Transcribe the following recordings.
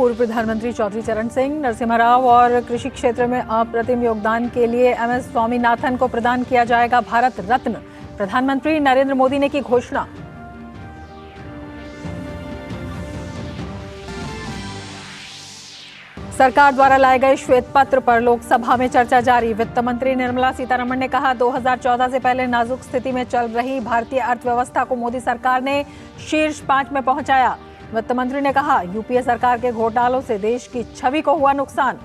पूर्व प्रधानमंत्री चौधरी चरण सिंह, नरसिम्हा राव और कृषि क्षेत्र में अप्रतिम योगदान के लिए एमएस स्वामीनाथन को प्रदान किया जाएगा भारत रत्न। प्रधानमंत्री नरेंद्र मोदी ने की घोषणा। सरकार द्वारा लाए गए श्वेत पत्र पर लोकसभा में चर्चा जारी। वित्त मंत्री निर्मला सीतारमण ने कहा, 2014 से पहले नाजुक स्थिति में चल रही भारतीय अर्थव्यवस्था को मोदी सरकार ने शीर्ष 5 में पहुंचाया। वित्त मंत्री ने कहा, यूपीए सरकार के घोटालों से देश की छवि को हुआ नुकसान।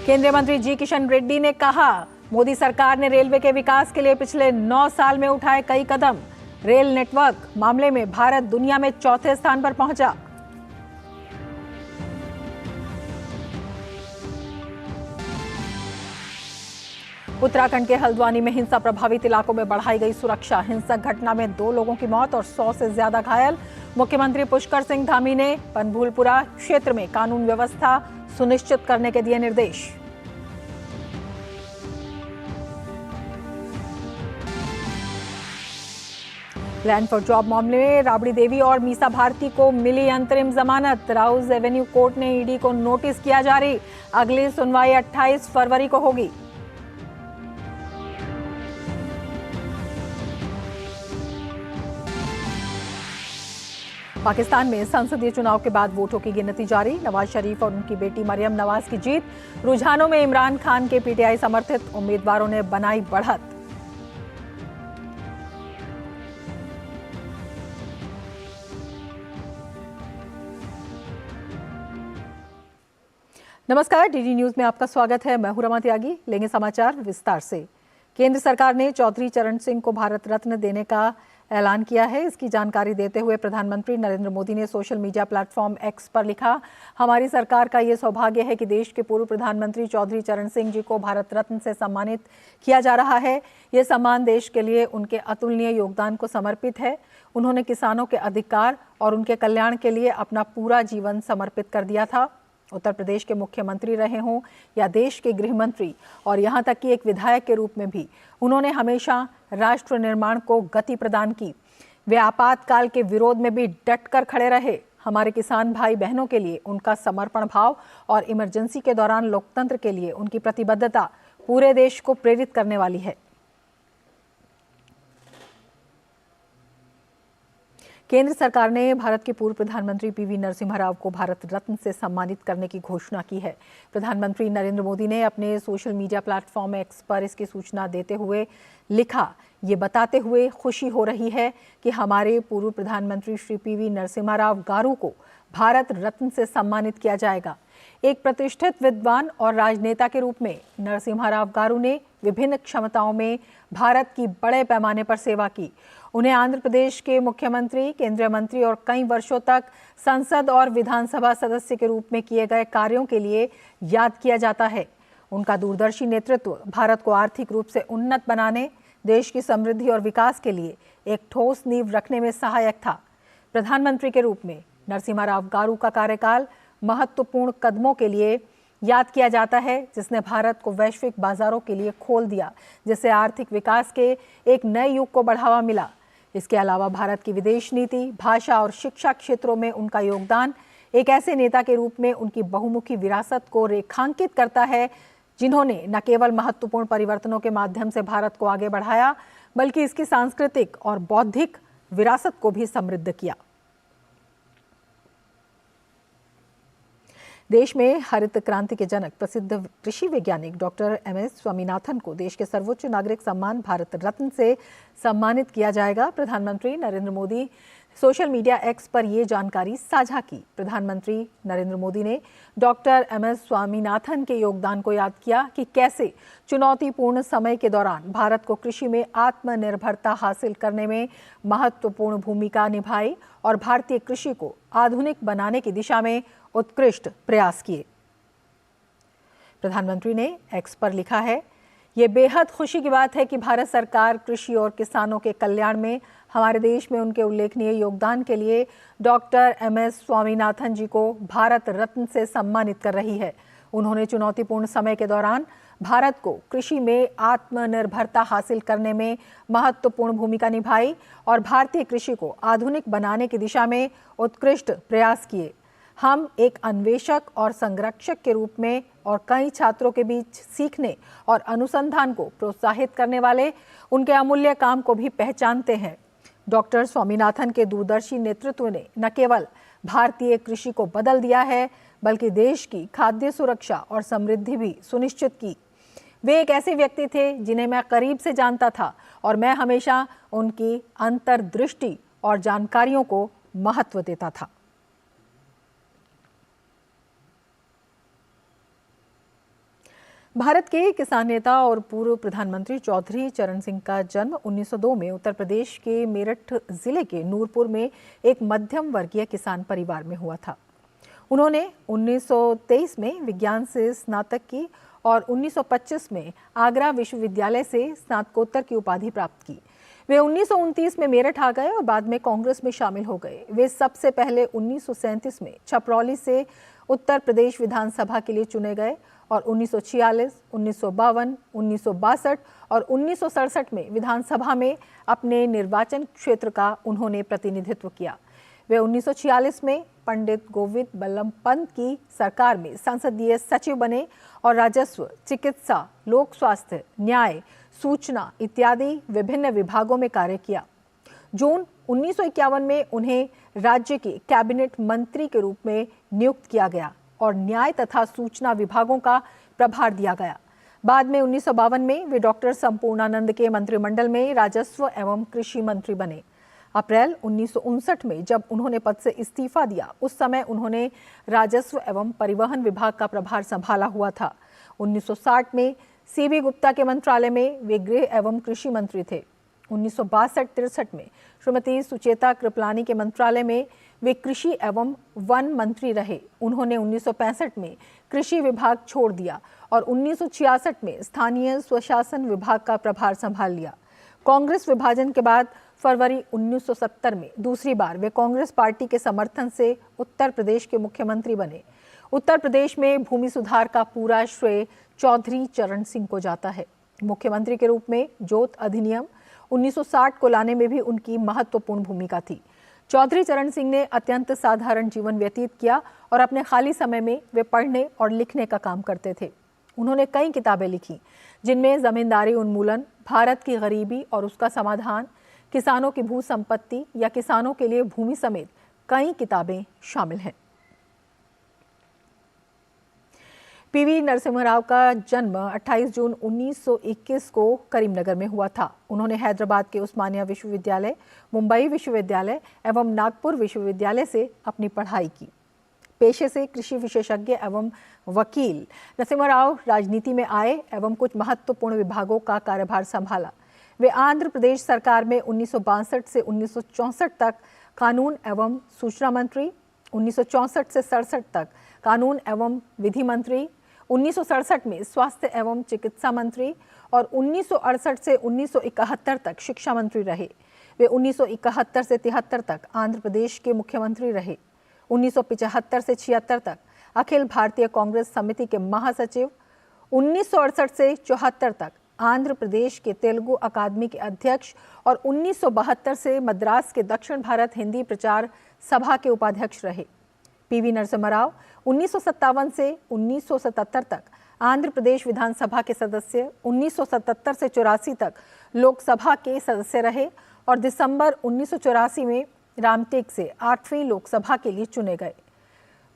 केंद्रीय मंत्री जी किशन रेड्डी ने कहा, मोदी सरकार ने रेलवे के विकास के लिए पिछले 9 साल में उठाए कई कदम। रेल नेटवर्क मामले में भारत दुनिया में चौथे स्थान पर पहुंचा। उत्तराखंड के हल्द्वानी में हिंसा प्रभावित इलाकों में बढ़ाई गई सुरक्षा। हिंसक घटना में 2 लोगों की मौत और 100 से ज्यादा घायल। मुख्यमंत्री पुष्कर सिंह धामी ने पनभूलपुरा क्षेत्र में कानून व्यवस्था सुनिश्चित करने के दिए निर्देश। लैंड फॉर जॉब मामले में राबड़ी देवी और मीसा भारती को मिली अंतरिम जमानत। राउज एवेन्यू कोर्ट ने ईडी को नोटिस किया जारी। अगली सुनवाई 28 फरवरी को होगी। पाकिस्तान में संसदीय चुनाव के बाद वोटों की गिनती जारी। नवाज शरीफ और उनकी बेटी मरियम नवाज की जीत। रुझानों में इमरान खान के पीटीआई समर्थित उम्मीदवारों ने बनाई बढ़त। नमस्कार, डीडी न्यूज में आपका स्वागत है। मैं हूं रमा त्यागी। लेंगे समाचार विस्तार से। केंद्र सरकार ने चौधरी चरण सिंह को भारत रत्न देने का ऐलान किया है। इसकी जानकारी देते हुए प्रधानमंत्री नरेंद्र मोदी ने सोशल मीडिया प्लेटफॉर्म एक्स पर लिखा, हमारी सरकार का ये सौभाग्य है कि देश के पूर्व प्रधानमंत्री चौधरी चरण सिंह जी को भारत रत्न से सम्मानित किया जा रहा है। ये सम्मान देश के लिए उनके अतुलनीय योगदान को समर्पित है। उन्होंने किसानों के अधिकार और उनके कल्याण के लिए अपना पूरा जीवन समर्पित कर दिया था। उत्तर प्रदेश के मुख्यमंत्री रहे हों या देश के गृह मंत्री और यहाँ तक कि एक विधायक के रूप में भी उन्होंने हमेशा राष्ट्र निर्माण को गति प्रदान की। वे आपातकाल के विरोध में भी डटकर खड़े रहे। हमारे किसान भाई बहनों के लिए उनका समर्पण भाव और इमरजेंसी के दौरान लोकतंत्र के लिए उनकी प्रतिबद्धता पूरे देश को प्रेरित करने वाली है। केंद्र सरकार ने भारत के पूर्व प्रधानमंत्री पीवी नरसिम्हा राव को भारत रत्न से सम्मानित करने की घोषणा की है। प्रधानमंत्री नरेंद्र मोदी ने अपने सोशल मीडिया प्लेटफॉर्म एक्स पर इसकी सूचना देते हुए लिखा, ये बताते हुए खुशी हो रही है कि हमारे पूर्व प्रधानमंत्री श्री पीवी नरसिम्हा राव गारू को भारत रत्न से सम्मानित किया जाएगा। एक प्रतिष्ठित विद्वान और राजनेता के रूप में नरसिम्हा राव गारू ने विभिन्न क्षमताओं में भारत की बड़े पैमाने पर सेवा की। उन्हें आंध्र प्रदेश के मुख्यमंत्री, केंद्रीय मंत्री और कई वर्षों तक संसद और विधानसभा सदस्य के रूप में किए गए कार्यों के लिए याद किया जाता है। उनका दूरदर्शी नेतृत्व भारत को आर्थिक रूप से उन्नत बनाने, देश की समृद्धि और विकास के लिए एक ठोस नींव रखने में सहायक था। प्रधानमंत्री के रूप में नरसिम्हा राव गारू का कार्यकाल महत्वपूर्ण कदमों के लिए याद किया जाता है, जिसने भारत को वैश्विक बाजारों के लिए खोल दिया, जिससे आर्थिक विकास के एक नए युग को बढ़ावा मिला। इसके अलावा भारत की विदेश नीति, भाषा और शिक्षा क्षेत्रों में उनका योगदान एक ऐसे नेता के रूप में उनकी बहुमुखी विरासत को रेखांकित करता है, जिन्होंने न केवल महत्वपूर्ण परिवर्तनों के माध्यम से भारत को आगे बढ़ाया, बल्कि इसकी सांस्कृतिक और बौद्धिक विरासत को भी समृद्ध किया। देश में हरित क्रांति के जनक प्रसिद्ध कृषि वैज्ञानिक डॉक्टर एमएस स्वामीनाथन को देश के सर्वोच्च नागरिक सम्मान भारत रत्न से सम्मानित किया जाएगा। प्रधानमंत्री Narendra Modi social media x पर ये जानकारी साझा की। प्रधानमंत्री नरेंद्र मोदी ने डॉक्टर एमएस स्वामीनाथन के योगदान को याद किया कि कैसे चुनौतीपूर्ण समय के दौरान भारत को कृषि में आत्मनिर्भरता हासिल करने में महत्वपूर्ण भूमिका निभाई और भारतीय कृषि को आधुनिक बनाने की दिशा में उत्कृष्ट प्रयास किए। प्रधानमंत्री ने एक्स पर लिखा है, ये बेहद खुशी की बात है कि भारत सरकार कृषि और किसानों के कल्याण में हमारे देश में उनके उल्लेखनीय योगदान के लिए डॉक्टर एमएस स्वामीनाथन जी को भारत रत्न से सम्मानित कर रही है। उन्होंने चुनौतीपूर्ण समय के दौरान भारत को कृषि में आत्मनिर्भरता हासिल करने में महत्वपूर्ण भूमिका निभाई और भारतीय कृषि को आधुनिक बनाने की दिशा में उत्कृष्ट प्रयास किए। हम एक अन्वेषक और संरक्षक के रूप में और कई छात्रों के बीच सीखने और अनुसंधान को प्रोत्साहित करने वाले उनके अमूल्य काम को भी पहचानते हैं। डॉक्टर स्वामीनाथन के दूरदर्शी नेतृत्व ने न केवल भारतीय कृषि को बदल दिया है, बल्कि देश की खाद्य सुरक्षा और समृद्धि भी सुनिश्चित की। वे एक ऐसे व्यक्ति थे जिन्हें मैं करीब से जानता था और मैं हमेशा उनकी अंतर्दृष्टि और जानकारियों को महत्व देता था। भारत के किसान नेता और पूर्व प्रधानमंत्री चौधरी चरण सिंह का जन्म 1902 में उत्तर प्रदेश के मेरठ जिले के नूरपुर में एक मध्यम वर्गीय किसान परिवार में हुआ था। उन्होंने 1923 में विज्ञान से स्नातक की और 1925 में आगरा विश्वविद्यालय से स्नातकोत्तर की उपाधि प्राप्त की। वे 1929 में मेरठ आ गए और बाद में कांग्रेस में शामिल हो गए। वे सबसे पहले 1937 में छपरौली से उत्तर प्रदेश विधानसभा के लिए चुने गए और 1946, 1952, 1962 और 1967 में विधानसभा में अपने निर्वाचन क्षेत्र का उन्होंने प्रतिनिधित्व किया। वे 1946 में पंडित गोविंद बल्लभ पंत की सरकार में संसदीय सचिव बने और राजस्व, चिकित्सा, लोक स्वास्थ्य, न्याय, सूचना इत्यादि विभिन्न विभागों में कार्य किया। जून 1951 में उन्हें राज्य के कैबिनेट मंत्री के रूप में नियुक्त किया गया और न्याय तथा सूचना विभागों का प्रभार दिया गया। बाद में 1952 में वे डॉक्टर संपूर्णानंद के मंत्रिमंडल में राजस्व एवं कृषि मंत्री बने। अप्रैल 1959 में जब उन्होंने पद से इस्तीफा दिया, उस समय उन्होंने राजस्व एवं परिवहन विभाग का प्रभार संभाला हुआ था। 1960 में सीबी गुप्ता के मंत्रालय में वे गृह एवं कृषि मंत्री थे। 1962-63 में श्रीमती सुचेता कृपलानी के मंत्रालय में वे कृषि एवं वन मंत्री रहे। उन्होंने 1965 में कृषि विभाग छोड़ दिया और 1966 में स्थानीय स्वशासन विभाग का प्रभार संभाल लिया। कांग्रेस विभाजन के बाद फरवरी 1970 में दूसरी बार वे कांग्रेस पार्टी के समर्थन से उत्तर प्रदेश के मुख्यमंत्री बने। उत्तर प्रदेश में भूमि सुधार का पूरा श्रेय चौधरी चरण सिंह को जाता है। मुख्यमंत्री के रूप में जोत अधिनियम 1960 को लाने में भी उनकी महत्वपूर्ण भूमिका थी। चौधरी चरण सिंह ने अत्यंत साधारण जीवन व्यतीत किया और अपने खाली समय में वे पढ़ने और लिखने का काम करते थे। उन्होंने कई किताबें लिखी, जिनमें जमींदारी उन्मूलन, भारत की गरीबी और उसका समाधान, किसानों की भू संपत्ति या किसानों के लिए भूमि समेत कई किताबें शामिल हैं। पीवी नरसिम्हा राव का जन्म 28 जून 1921 को करीमनगर में हुआ था। उन्होंने हैदराबाद के उस्मानिया विश्वविद्यालय, मुंबई विश्वविद्यालय एवं नागपुर विश्वविद्यालय से अपनी पढ़ाई की। पेशे से कृषि विशेषज्ञ एवं वकील, नरसिम्हा राव राजनीति में आए एवं कुछ महत्वपूर्ण विभागों का कार्यभार संभाला। वे आंध्र प्रदेश सरकार में 1962 से 1964 तक कानून एवं सूचना मंत्री, 1964 से 67 तक कानून एवं विधि मंत्री, 1967 में स्वास्थ्य एवं चिकित्सा मंत्री और 1968 से 1971 तक शिक्षा मंत्री रहे। वे 1971 से 73 तक आंध्र प्रदेश के मुख्यमंत्री रहे। 1975 से 76 तक अखिल भारतीय कांग्रेस समिति के महासचिव, 1968 से 74 तक आंध्र प्रदेश के तेलुगु अकादमी के अध्यक्ष और 1972 से मद्रास के दक्षिण भारत हिंदी प्रचार सभा के उपाध्यक्ष रहे। पीवी नरसिम्हा राव 1957 से 1977 तक आंध्र प्रदेश विधानसभा के सदस्य, 1977 से 84 तक लोकसभा के सदस्य रहे और दिसंबर 1984 में रामटेक से 8वीं लोकसभा के लिए चुने गए।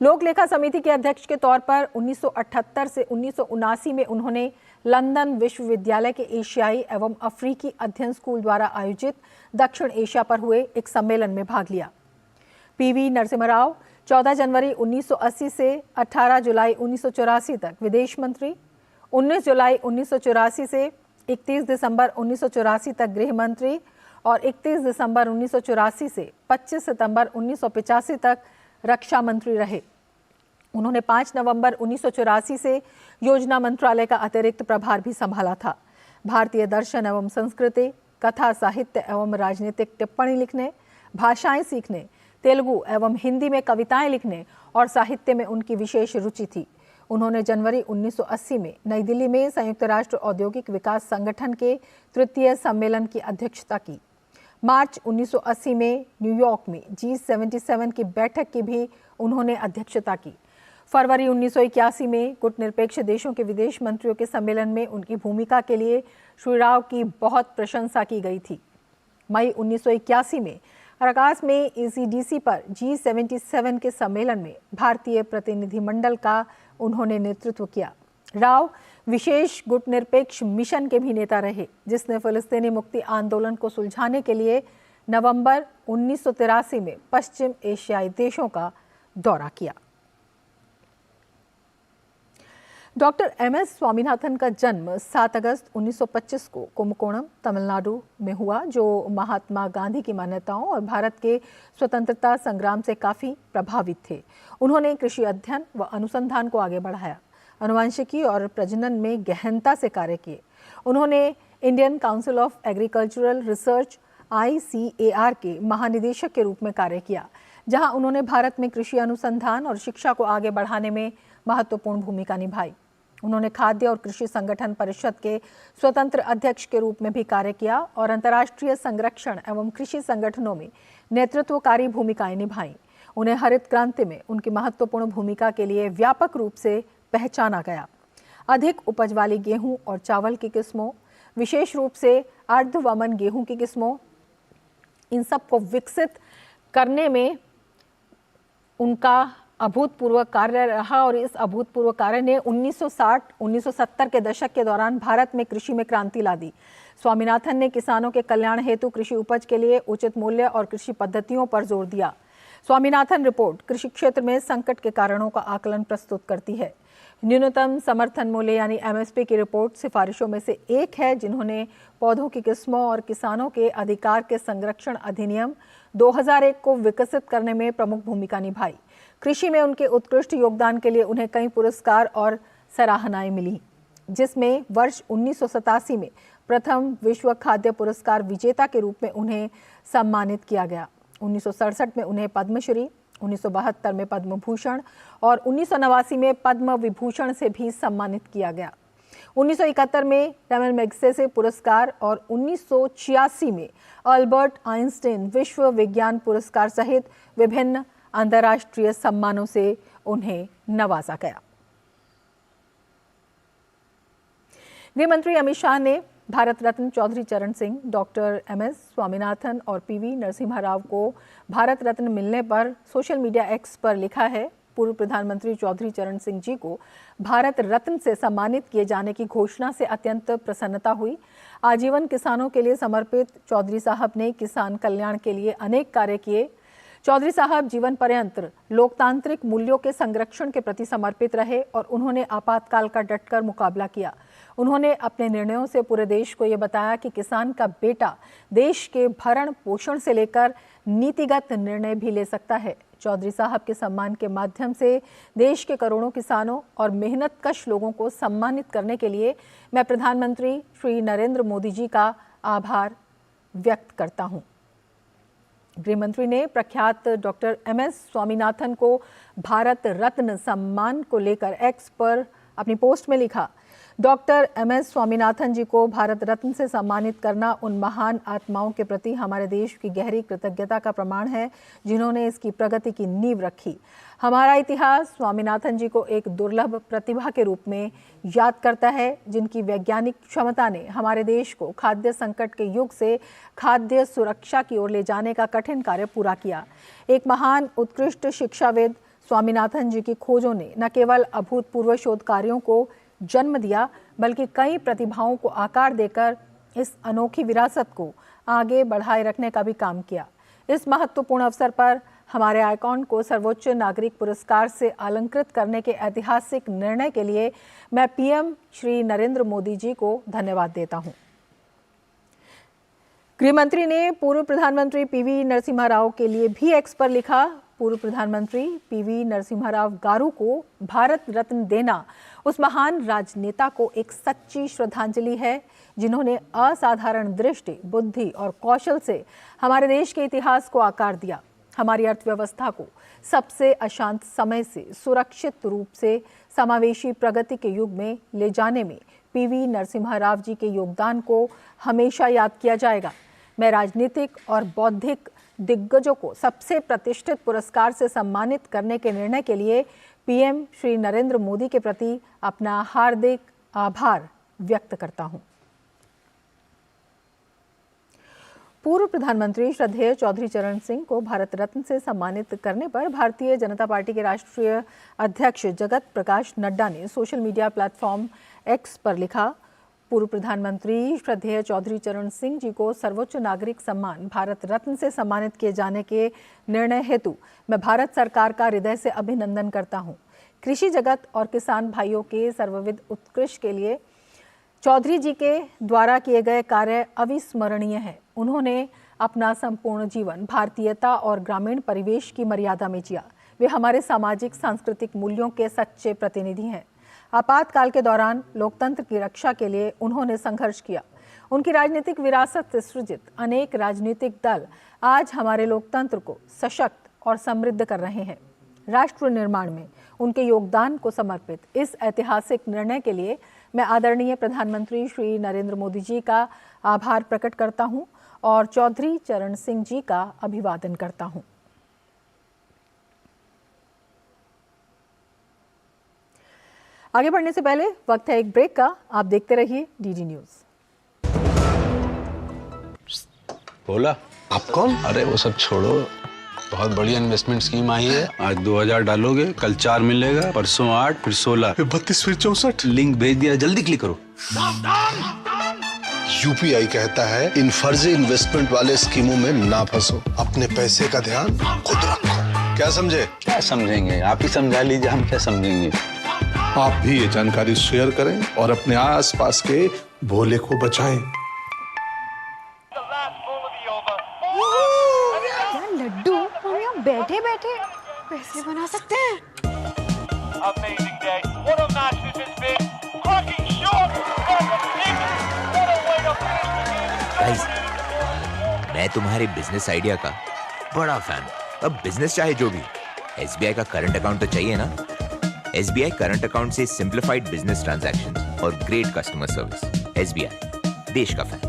लोक लेखा समिति के अध्यक्ष के तौर पर 1978 से 1979 में उन्होंने लंदन विश्वविद्यालय के एशियाई एवं अफ्रीकी अध्ययन स्कूल द्वारा आयोजित दक्षिण एशिया पर हुए एक सम्मेलन में भाग लिया। पीवी नरसिम्हा राव 14 जनवरी 1980 से 18 जुलाई 1984 तक विदेश मंत्री, 19 जुलाई 1984 से 31 दिसंबर 1984 तक गृह मंत्री और 31 दिसंबर 1984 से 25 सितंबर 1985 तक रक्षा मंत्री रहे। उन्होंने 5 नवंबर 1984 से योजना मंत्रालय का अतिरिक्त प्रभार भी संभाला था। भारतीय दर्शन एवं संस्कृति, कथा साहित्य एवं राजनीतिक टिप्पणी लिखने, भाषाएं सीखने, तेलुगु एवं हिंदी में कविताएं लिखने और साहित्य में उनकी विशेष रुचि थी। उन्होंने जनवरी 1980 में नई दिल्ली में संयुक्त राष्ट्र औद्योगिक विकास संगठन के तृतीय सम्मेलन की अध्यक्षता की। मार्च 1980 में न्यूयॉर्क में G77 की बैठक की भी उन्होंने अध्यक्षता की। फरवरी 1981 में गुटनिरपेक्ष देशों के विदेश मंत्रियों के सम्मेलन में उनकी भूमिका के लिए श्री राव की बहुत प्रशंसा की गई थी। मई 1981 में काराकास में ECDC पर G77 के सम्मेलन में भारतीय प्रतिनिधिमंडल का उन्होंने नेतृत्व किया। राव विशेष गुटनिरपेक्ष मिशन के भी नेता रहे, जिसने फिलिस्तीनी मुक्ति आंदोलन को सुलझाने के लिए नवंबर 1983 में पश्चिम एशियाई देशों का दौरा किया। डॉक्टर MS स्वामीनाथन का जन्म 7 अगस्त 1925 को कुंभकोणम, तमिलनाडु में हुआ, जो महात्मा गांधी की मान्यताओं और भारत के स्वतंत्रता संग्राम से काफ़ी प्रभावित थे। उन्होंने कृषि अध्ययन व अनुसंधान को आगे बढ़ाया, अनुवांशिकी और प्रजनन में गहनता से कार्य किए। उन्होंने Indian council of agricultural research ICAR के महानिदेशक के रूप में कार्य किया, जहां उन्होंने भारत में कृषि अनुसंधान और शिक्षा को आगे बढ़ाने में महत्वपूर्ण भूमिका निभाई। उन्होंने खाद्य और कृषि संगठन परिषद के स्वतंत्र अध्यक्ष के रूप में भी कार्य किया और अंतर्राष्ट्रीय संरक्षण एवं कृषि संगठनों में नेतृत्वकारी भूमिकाएं निभाई। उन्हें हरित क्रांति में उनकी महत्वपूर्ण भूमिका के लिए व्यापक रूप से पहचाना गया। अधिक उपज वाली गेहूं और चावल की किस्मों, विशेष रूप से अर्धवमन गेहूं की किस्मों, इन सब को विकसित करने में उनका अभूतपूर्व कार्य रहा और इस अभूतपूर्व कार्य ने 1960-1970 के दशक के दौरान भारत में कृषि में क्रांति ला दी। स्वामीनाथन ने किसानों के कल्याण हेतु कृषि उपज के लिए उचित मूल्य और कृषि पद्धतियों पर जोर दिया। स्वामीनाथन रिपोर्ट कृषि क्षेत्र में संकट के कारणों का आकलन प्रस्तुत करती है। न्यूनतम समर्थन मूल्य यानी MSP की रिपोर्ट सिफारिशों में से एक है, जिन्होंने पौधों की किस्मों और किसानों के अधिकार के संरक्षण अधिनियम 2001 को विकसित करने में प्रमुख भूमिका निभाई। कृषि में उनके उत्कृष्ट योगदान के लिए उन्हें कई पुरस्कार और सराहनाएं मिली, जिसमें वर्ष 1987 में प्रथम विश्व खाद्य पुरस्कार विजेता के रूप में उन्हें सम्मानित किया गया। 1967 में उन्हें पद्मश्री, 1972 में पद्म भूषण और 1989 में पद्म विभूषण से भी सम्मानित किया गया। 1971 में रमन मैग्सेसे पुरस्कार और 1986 में अल्बर्ट आइंस्टीन विश्व विज्ञान पुरस्कार सहित विभिन्न अंतर्राष्ट्रीय सम्मानों से उन्हें नवाजा गया। गृह मंत्री अमित शाह ने भारत रत्न चौधरी चरण सिंह, डॉक्टर MS स्वामीनाथन और PV नरसिम्हा राव को भारत रत्न मिलने पर सोशल मीडिया X पर लिखा है। पूर्व प्रधानमंत्री चौधरी चरण सिंह जी को भारत रत्न से सम्मानित किए जाने की घोषणा से अत्यंत प्रसन्नता हुई। आजीवन किसानों के लिए समर्पित चौधरी साहब ने किसान कल्याण के लिए अनेक कार्य किए। चौधरी साहब जीवन पर्यंत लोकतांत्रिक मूल्यों के संरक्षण के प्रति समर्पित रहे और उन्होंने आपातकाल का डटकर मुकाबला किया। उन्होंने अपने निर्णयों से पूरे देश को ये बताया कि किसान का बेटा देश के भरण पोषण से लेकर नीतिगत निर्णय भी ले सकता है। चौधरी साहब के सम्मान के माध्यम से देश के करोड़ों किसानों और मेहनतकश लोगों को सम्मानित करने के लिए मैं प्रधानमंत्री श्री नरेंद्र मोदी जी का आभार व्यक्त करता हूं। गृह मंत्री ने प्रख्यात डॉक्टर MS स्वामीनाथन को भारत रत्न सम्मान को लेकर X पर अपनी पोस्ट में लिखा, डॉक्टर MS स्वामीनाथन जी को भारत रत्न से सम्मानित करना उन महान आत्माओं के प्रति हमारे देश की गहरी कृतज्ञता का प्रमाण है, जिन्होंने इसकी प्रगति की नींव रखी। हमारा इतिहास स्वामीनाथन जी को एक दुर्लभ प्रतिभा के रूप में याद करता है, जिनकी वैज्ञानिक क्षमता ने हमारे देश को खाद्य संकट के युग से खाद्य सुरक्षा की ओर ले जाने का कठिन कार्य पूरा किया। एक महान उत्कृष्ट शिक्षाविद स्वामीनाथन जी की खोजों ने न केवल अभूतपूर्व शोध कार्यों को जन्म दिया, बल्कि कई प्रतिभाओं को आकार देकर इस अनोखी विरासत को आगे बढ़ाए रखने का भी काम किया। इस महत्वपूर्ण अवसर पर हमारे आइकॉन को सर्वोच्च नागरिक पुरस्कार से अलंकृत करने के ऐतिहासिक निर्णय के लिए मैं PM श्री नरेंद्र मोदी जी को धन्यवाद देता हूं। गृह मंत्री ने पूर्व प्रधानमंत्री PV नरसिम्हा राव के लिए भी X पर लिखा, पूर्व प्रधानमंत्री PV नरसिम्हा राव गारू को भारत रत्न देना उस महान राजनेता को एक सच्ची श्रद्धांजलि है, जिन्होंने असाधारण दृष्टि, बुद्धि और कौशल से हमारे देश के इतिहास को आकार दिया। हमारी अर्थव्यवस्था को सबसे अशांत समय से सुरक्षित रूप से समावेशी प्रगति के युग में ले जाने में पीवी नरसिम्हा राव जी के योगदान को हमेशा याद किया जाएगा। मैं राजनीतिक और बौद्धिक दिग्गजों को सबसे प्रतिष्ठित पुरस्कार से सम्मानित करने के निर्णय के लिए पीएम श्री नरेंद्र मोदी के प्रति अपना हार्दिक आभार व्यक्त करता हूं। पूर्व प्रधानमंत्री श्रद्धेय चौधरी चरण सिंह को भारत रत्न से सम्मानित करने पर भारतीय जनता पार्टी के राष्ट्रीय अध्यक्ष जगत प्रकाश नड्डा ने सोशल मीडिया प्लेटफॉर्म एक्स पर लिखा, पूर्व प्रधानमंत्री श्रद्धेय चौधरी चरण सिंह जी को सर्वोच्च नागरिक सम्मान भारत रत्न से सम्मानित किए जाने के निर्णय हेतु मैं भारत सरकार का हृदय से अभिनंदन करता हूं। कृषि जगत और किसान भाइयों के सर्वविध उत्कृष्ट के लिए चौधरी जी के द्वारा किए गए कार्य अविस्मरणीय हैं। उन्होंने अपना संपूर्ण जीवन भारतीयता और ग्रामीण परिवेश की मर्यादा में जिया। वे हमारे सामाजिक सांस्कृतिक मूल्यों के सच्चे प्रतिनिधि हैं। आपातकाल के दौरान लोकतंत्र की रक्षा के लिए उन्होंने संघर्ष किया। उनकी राजनीतिक विरासत से सृजित अनेक राजनीतिक दल आज हमारे लोकतंत्र को सशक्त और समृद्ध कर रहे हैं। राष्ट्र निर्माण में उनके योगदान को समर्पित इस ऐतिहासिक निर्णय के लिए मैं आदरणीय प्रधानमंत्री श्री नरेंद्र मोदी जी का आभार प्रकट करता हूं और चौधरी चरण सिंह जी का अभिवादन करता हूं। आगे बढ़ने से पहले वक्त है एक ब्रेक का। आप देखते रहिए डीडी न्यूज। बोला आप कौन? अरे वो सब छोड़ो, बहुत बढ़िया इन्वेस्टमेंट स्कीम आई है। आज 2000 डालोगे, कल 4 मिलेगा, परसों 8, फिर 16, फिर 32, फिर 64। लिंक भेज दिया, जल्दी क्लिक करो। यूपीआई कहता है इन फर्जी इन्वेस्टमेंट वाले स्कीमों में ना फंसो, अपने पैसे का ध्यान खुद रखो। क्या समझे? क्या समझेंगे, आप ही समझा लीजिए, हम क्या समझेंगे। आप भी ये जानकारी शेयर करें और अपने आसपास के भोले को बचाएं। लड्डू हम यहाँ बैठे बैठे पैसे बना सकते हैं। गाइस, मैं तुम्हारे बिजनेस आइडिया का बड़ा फैन हूं। अब बिजनेस चाहे जो भी, एसबीआई का करंट अकाउंट तो चाहिए ना। एसबीआई करंट अकाउंट से सिंप्लीफाइड बिजनेस ट्रांजैक्शंस और ग्रेट कस्टमर सर्विस। एसबीआई, देश का फैन।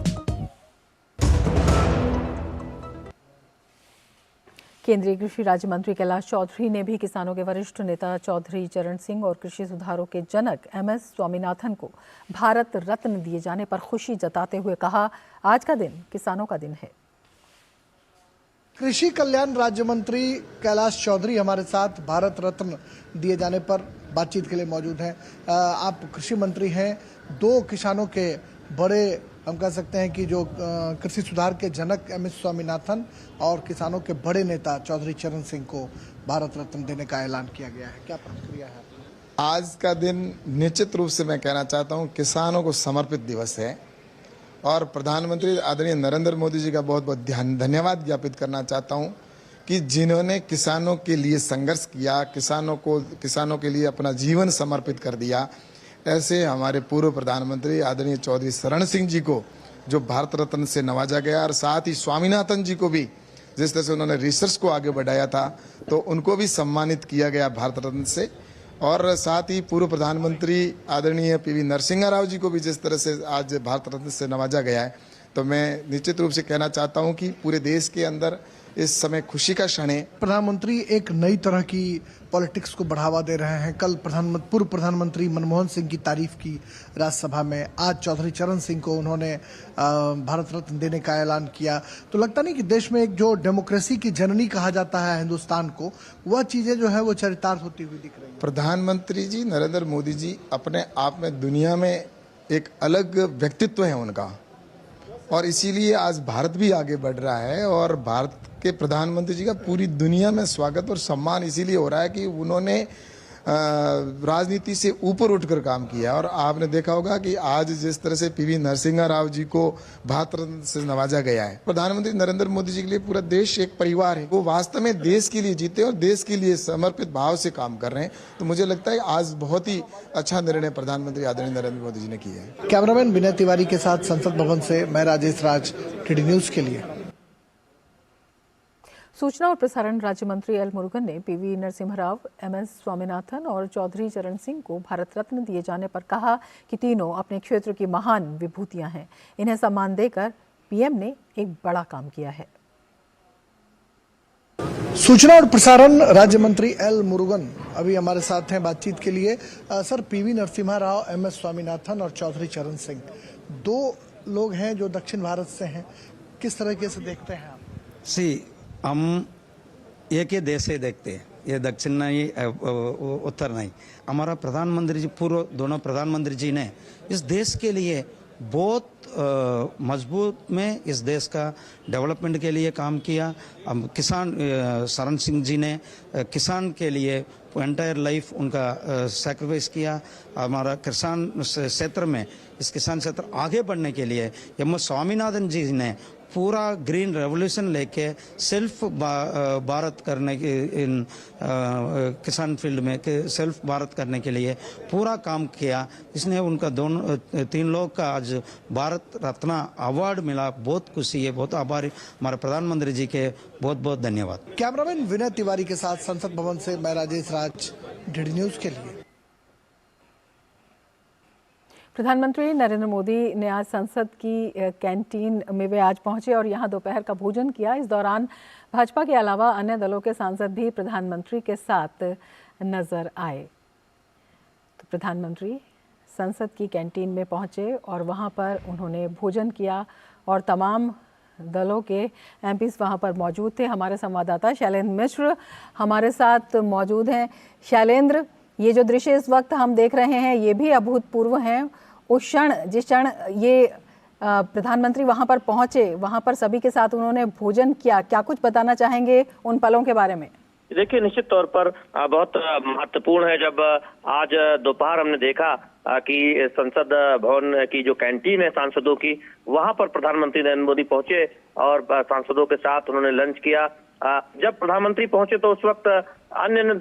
केंद्रीय कृषि राज्य मंत्री कैलाश चौधरी ने भी किसानों के वरिष्ठ नेता चौधरी चरण सिंह और कृषि सुधारों के जनक एमएस स्वामीनाथन को भारत रत्न दिए जाने पर खुशी जताते हुए कहा, आज का दिन किसानों का दिन है। कृषि कल्याण राज्य मंत्री कैलाश चौधरी हमारे साथ भारत रत्न दिए जाने पर बातचीत के लिए मौजूद हैं। आप कृषि मंत्री हैं, 2 किसानों के बड़े, हम कह सकते हैं कि जो कृषि सुधार के जनक एमएस स्वामीनाथन और किसानों के बड़े नेता चौधरी चरण सिंह को भारत रत्न देने का ऐलान किया गया है। क्या प्रतिक्रिया है? आज का दिन निश्चित रूप से मैं कहना चाहता हूं किसानों को समर्पित दिवस है और प्रधानमंत्री आदरणीय नरेंद्र मोदी जी का बहुत बहुत धन्यवाद ज्ञापित करना चाहता हूं कि जिन्होंने किसानों के लिए संघर्ष किया, किसानों के लिए अपना जीवन समर्पित कर दिया। ऐसे हमारे पूर्व प्रधानमंत्री आदरणीय चौधरी चरण सिंह जी को जो भारत रत्न से नवाजा गया और साथ ही स्वामीनाथन जी को भी जिस तरह से उन्होंने रिसर्च को आगे बढ़ाया था तो उनको भी सम्मानित किया गया भारत रत्न से। और साथ ही पूर्व प्रधानमंत्री आदरणीय पीवी नरसिम्हा राव जी को भी जिस तरह से आज भारत रत्न से नवाजा गया है, तो मैं निश्चित रूप से कहना चाहता हूं कि पूरे देश के अंदर इस समय खुशी का क्षण है। प्रधानमंत्री एक नई तरह की पॉलिटिक्स को बढ़ावा दे रहे हैं। कल पूर्व प्रधानमंत्री मनमोहन सिंह की तारीफ की राज्यसभा में, आज चौधरी चरण सिंह को उन्होंने भारत रत्न देने का ऐलान किया। तो लगता नहीं कि देश में एक जो डेमोक्रेसी की जननी कहा जाता है हिंदुस्तान को, वह चीजें जो है वो चरितार्थ होती हुई दिख रही है। प्रधानमंत्री जी नरेंद्र मोदी जी अपने आप में दुनिया में एक अलग व्यक्तित्व है उनका और इसीलिए आज भारत भी आगे बढ़ रहा है और भारत के प्रधानमंत्री जी का पूरी दुनिया में स्वागत और सम्मान इसीलिए हो रहा है कि उन्होंने राजनीति से ऊपर उठकर काम किया। और आपने देखा होगा कि आज जिस तरह से पीवी नरसिम्हा राव जी को भारत रत्न से नवाजा गया है, प्रधानमंत्री नरेंद्र मोदी जी के लिए पूरा देश एक परिवार है। वो वास्तव में देश के लिए जीते और देश के लिए समर्पित भाव से काम कर रहे हैं। तो मुझे लगता है आज बहुत ही अच्छा निर्णय प्रधानमंत्री आदरणीय नरेंद्र मोदी जी ने किया है। कैमरामैन विनय तिवारी के साथ संसद भवन से मैं राजेश राज, डीडी न्यूज के लिए। सूचना और प्रसारण राज्य मंत्री एल मुरुगन ने पीवी नरसिम्हा राव, एमएस स्वामीनाथन और चौधरी चरण सिंह को भारत रत्न दिए जाने पर कहा कि तीनों अपने क्षेत्र की महान विभूतियां हैं। इन्हें सम्मान देकर पीएम ने एक बड़ा काम किया है। सूचना और प्रसारण राज्य मंत्री एल मुरुगन अभी हमारे साथ हैं बातचीत के लिए। Sir, PV Narasimha Rao, MS Swaminathan और चौधरी चरण सिंह, दो लोग हैं जो दक्षिण भारत से हैं। किस तरीके से देखते हैं आप? हम एक ही देश से देखते हैं, ये दक्षिण नहीं उत्तर नहीं। हमारा प्रधानमंत्री जी, पूर्व दोनों प्रधानमंत्री जी ने इस देश के लिए बहुत मजबूत में इस देश का डेवलपमेंट के लिए काम किया। किसान शरण सिंह जी ने किसान के लिए एंटायर लाइफ उनका सैक्रिफाइस किया। हमारा किसान क्षेत्र में, इस किसान क्षेत्र आगे बढ़ने के लिए एम स्वामीनाथन जी ने पूरा ग्रीन रेवोल्यूशन लेके सेल्फ भारत करने के इन किसान फील्ड में सेल्फ भारत करने के लिए पूरा काम किया। इसने उनका दोनों तीन लोग का आज भारत रत्न अवार्ड मिला। बहुत खुशी है, बहुत आभारी हमारे प्रधानमंत्री जी के, बहुत बहुत धन्यवाद। कैमरामैन विनय तिवारी के साथ संसद भवन से मैं राजेश राज, डीडी न्यूज के लिए। प्रधानमंत्री नरेंद्र मोदी ने आज संसद की कैंटीन में वे आज पहुंचे और यहां दोपहर का भोजन किया। इस दौरान भाजपा के अलावा अन्य दलों के सांसद भी प्रधानमंत्री के साथ नजर आए। तो प्रधानमंत्री संसद की कैंटीन में पहुंचे और वहां पर उन्होंने भोजन किया और तमाम दलों के एमपीज वहां पर मौजूद थे। हमारे संवाददाता शैलेंद्र मिश्र हमारे साथ मौजूद हैं। शैलेंद्र, ये जो दृश्य इस वक्त हम देख रहे हैं ये भी अभूतपूर्व हैं। उस क्षण, जिस क्षण ये प्रधानमंत्री वहां पर पहुंचे, वहां पर सभी के साथ उन्होंने भोजन किया, क्या कुछ बताना चाहेंगे उन पलों के बारे में? देखिए, निश्चित तौर पर बहुत महत्वपूर्ण है। जब आज दोपहर हमने देखा कि संसद भवन की जो कैंटीन है सांसदों की, वहां पर प्रधानमंत्री नरेंद्र मोदी पहुंचे और सांसदों के साथ उन्होंने लंच किया। जब प्रधानमंत्री पहुंचे तो उस वक्त अन्य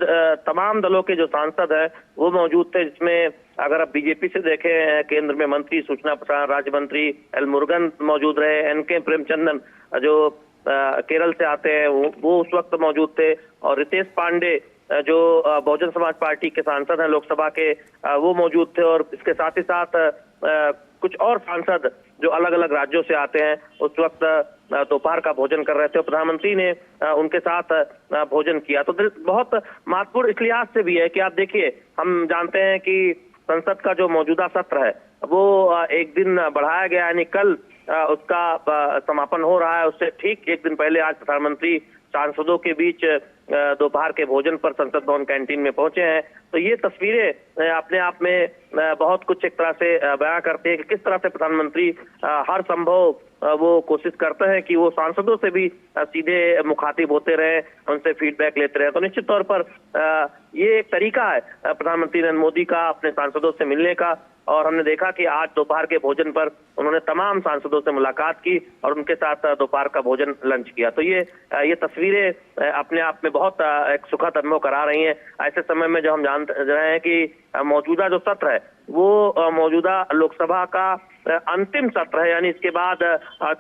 तमाम दलों के जो सांसद हैं वो मौजूद थे, जिसमें अगर आप बीजेपी से देखें, केंद्र में मंत्री सूचना प्रसारण राज्य मंत्री एल मुरुगन मौजूद रहे, एनके प्रेमचंदन जो केरल से आते हैं वो उस वक्त मौजूद थे, और रितेश पांडे जो बहुजन समाज पार्टी के सांसद हैं लोकसभा के, वो मौजूद थे। और इसके साथ ही साथ कुछ और सांसद जो अलग अलग राज्यों से आते हैं उस वक्त दोपहर का भोजन कर रहे थे। प्रधानमंत्री ने उनके साथ भोजन किया। तो बहुत महत्वपूर्ण इस लिहाज से भी है कि आप देखिए, हम जानते हैं कि संसद का जो मौजूदा सत्र है वो एक दिन बढ़ाया गया, यानी कल उसका समापन हो रहा है। उससे ठीक एक दिन पहले आज प्रधानमंत्री सांसदों के बीच दोपहर के भोजन पर संसद भवन कैंटीन में पहुंचे हैं। तो ये तस्वीरें अपने आप में बहुत कुछ एक तरह से बयां करते हैं कि किस तरह से प्रधानमंत्री हर संभव वो कोशिश करते हैं कि वो सांसदों से भी सीधे मुखातिब होते रहे, उनसे फीडबैक लेते रहे। तो निश्चित तौर पर ये एक तरीका है प्रधानमंत्री नरेंद्र मोदी का अपने सांसदों से मिलने का। और हमने देखा कि आज दोपहर के भोजन पर उन्होंने तमाम सांसदों से मुलाकात की और उनके साथ दोपहर का भोजन लंच किया। तो ये तस्वीरें अपने आप में बहुत एक सुखद अनुभव करा रही हैं। ऐसे समय में जो हम जान रहे हैं कि मौजूदा जो सत्र है वो मौजूदा लोकसभा का अंतिम सत्र है, यानी इसके बाद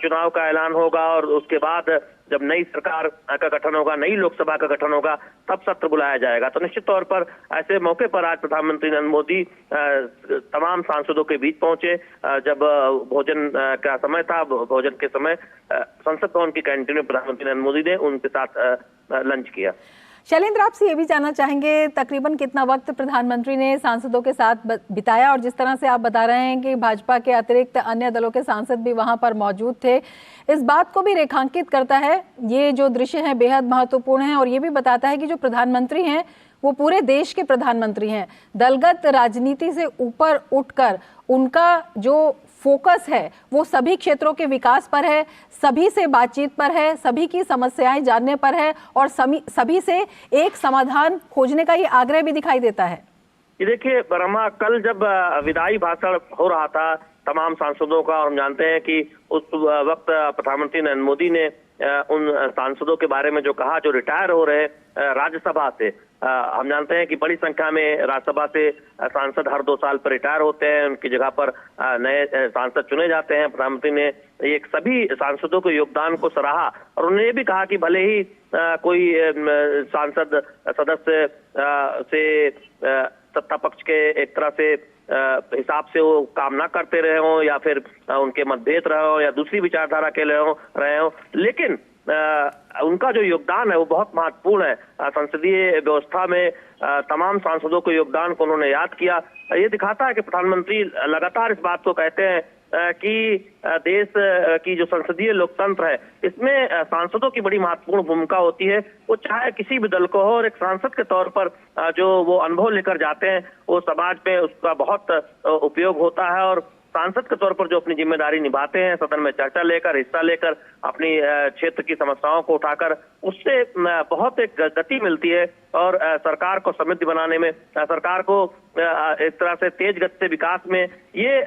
चुनाव का ऐलान होगा और उसके बाद जब नई सरकार का गठन होगा, नई लोकसभा का गठन होगा, तब सत्र बुलाया जाएगा। तो निश्चित तौर पर ऐसे मौके पर आज प्रधानमंत्री नरेंद्र मोदी तमाम सांसदों के बीच पहुंचे। जब भोजन का समय था, भोजन के समय संसद भवन की कैंटीन में प्रधानमंत्री नरेंद्र मोदी ने उनके साथ लंच किया। शैलेंद्र, आपसे ये भी जानना चाहेंगे, तकरीबन कितना वक्त प्रधानमंत्री ने सांसदों के साथ बिताया, और जिस तरह से आप बता रहे हैं कि भाजपा के अतिरिक्त अन्य दलों के सांसद भी वहां पर मौजूद थे, इस बात को भी रेखांकित करता है। ये जो दृश्य है बेहद महत्वपूर्ण है और ये भी बताता है कि जो प्रधानमंत्री हैं वो पूरे देश के प्रधानमंत्री हैं। दलगत राजनीति से ऊपर उठकर उनका जो फोकस है वो सभी क्षेत्रों के विकास पर है, सभी से बातचीत पर है, सभी की समस्याएं जानने पर है और सभी से एक समाधान खोजने का ये आग्रह भी दिखाई देता है। ये देखिए रमा, कल जब विदाई भाषण हो रहा था तमाम सांसदों का। और हम जानते हैं कि उस वक्त प्रधानमंत्री नरेंद्र मोदी ने उन सांसदों के बारे में जो कहा जो रिटायर हो रहे राज्यसभा से। हम जानते हैं कि बड़ी संख्या में राज्यसभा से सांसद हर 2 साल पर रिटायर होते हैं, उनकी जगह पर नए सांसद चुने जाते हैं। प्रधानमंत्री ने एक सभी सांसदों के योगदान को सराहा और उन्होंने ये भी कहा कि भले ही कोई सांसद सदस्य से सत्ता पक्ष के एक तरह से हिसाब से वो काम ना करते रहे हों या फिर उनके मतभेद रहे हों या दूसरी विचारधारा के रहे हों, लेकिन उनका जो योगदान है वो बहुत महत्वपूर्ण है। संसदीय व्यवस्था में तमाम सांसदों के योगदान को उन्होंने याद किया। ये दिखाता है कि प्रधानमंत्री लगातार इस बात को कहते हैं कि देश की जो संसदीय लोकतंत्र है इसमें सांसदों की बड़ी महत्वपूर्ण भूमिका होती है। वो चाहे किसी भी दल को हो और एक सांसद के तौर पर जो वो अनुभव लेकर जाते हैं वो समाज में उसका बहुत उपयोग होता है। और सांसद के तौर पर जो अपनी जिम्मेदारी निभाते हैं, सदन में चर्चा लेकर, हिस्सा लेकर, अपनी क्षेत्र की समस्याओं को उठाकर, उससे बहुत एक गति मिलती है और सरकार को समृद्ध बनाने में, सरकार को एक तरह से तेज गति से विकास में ये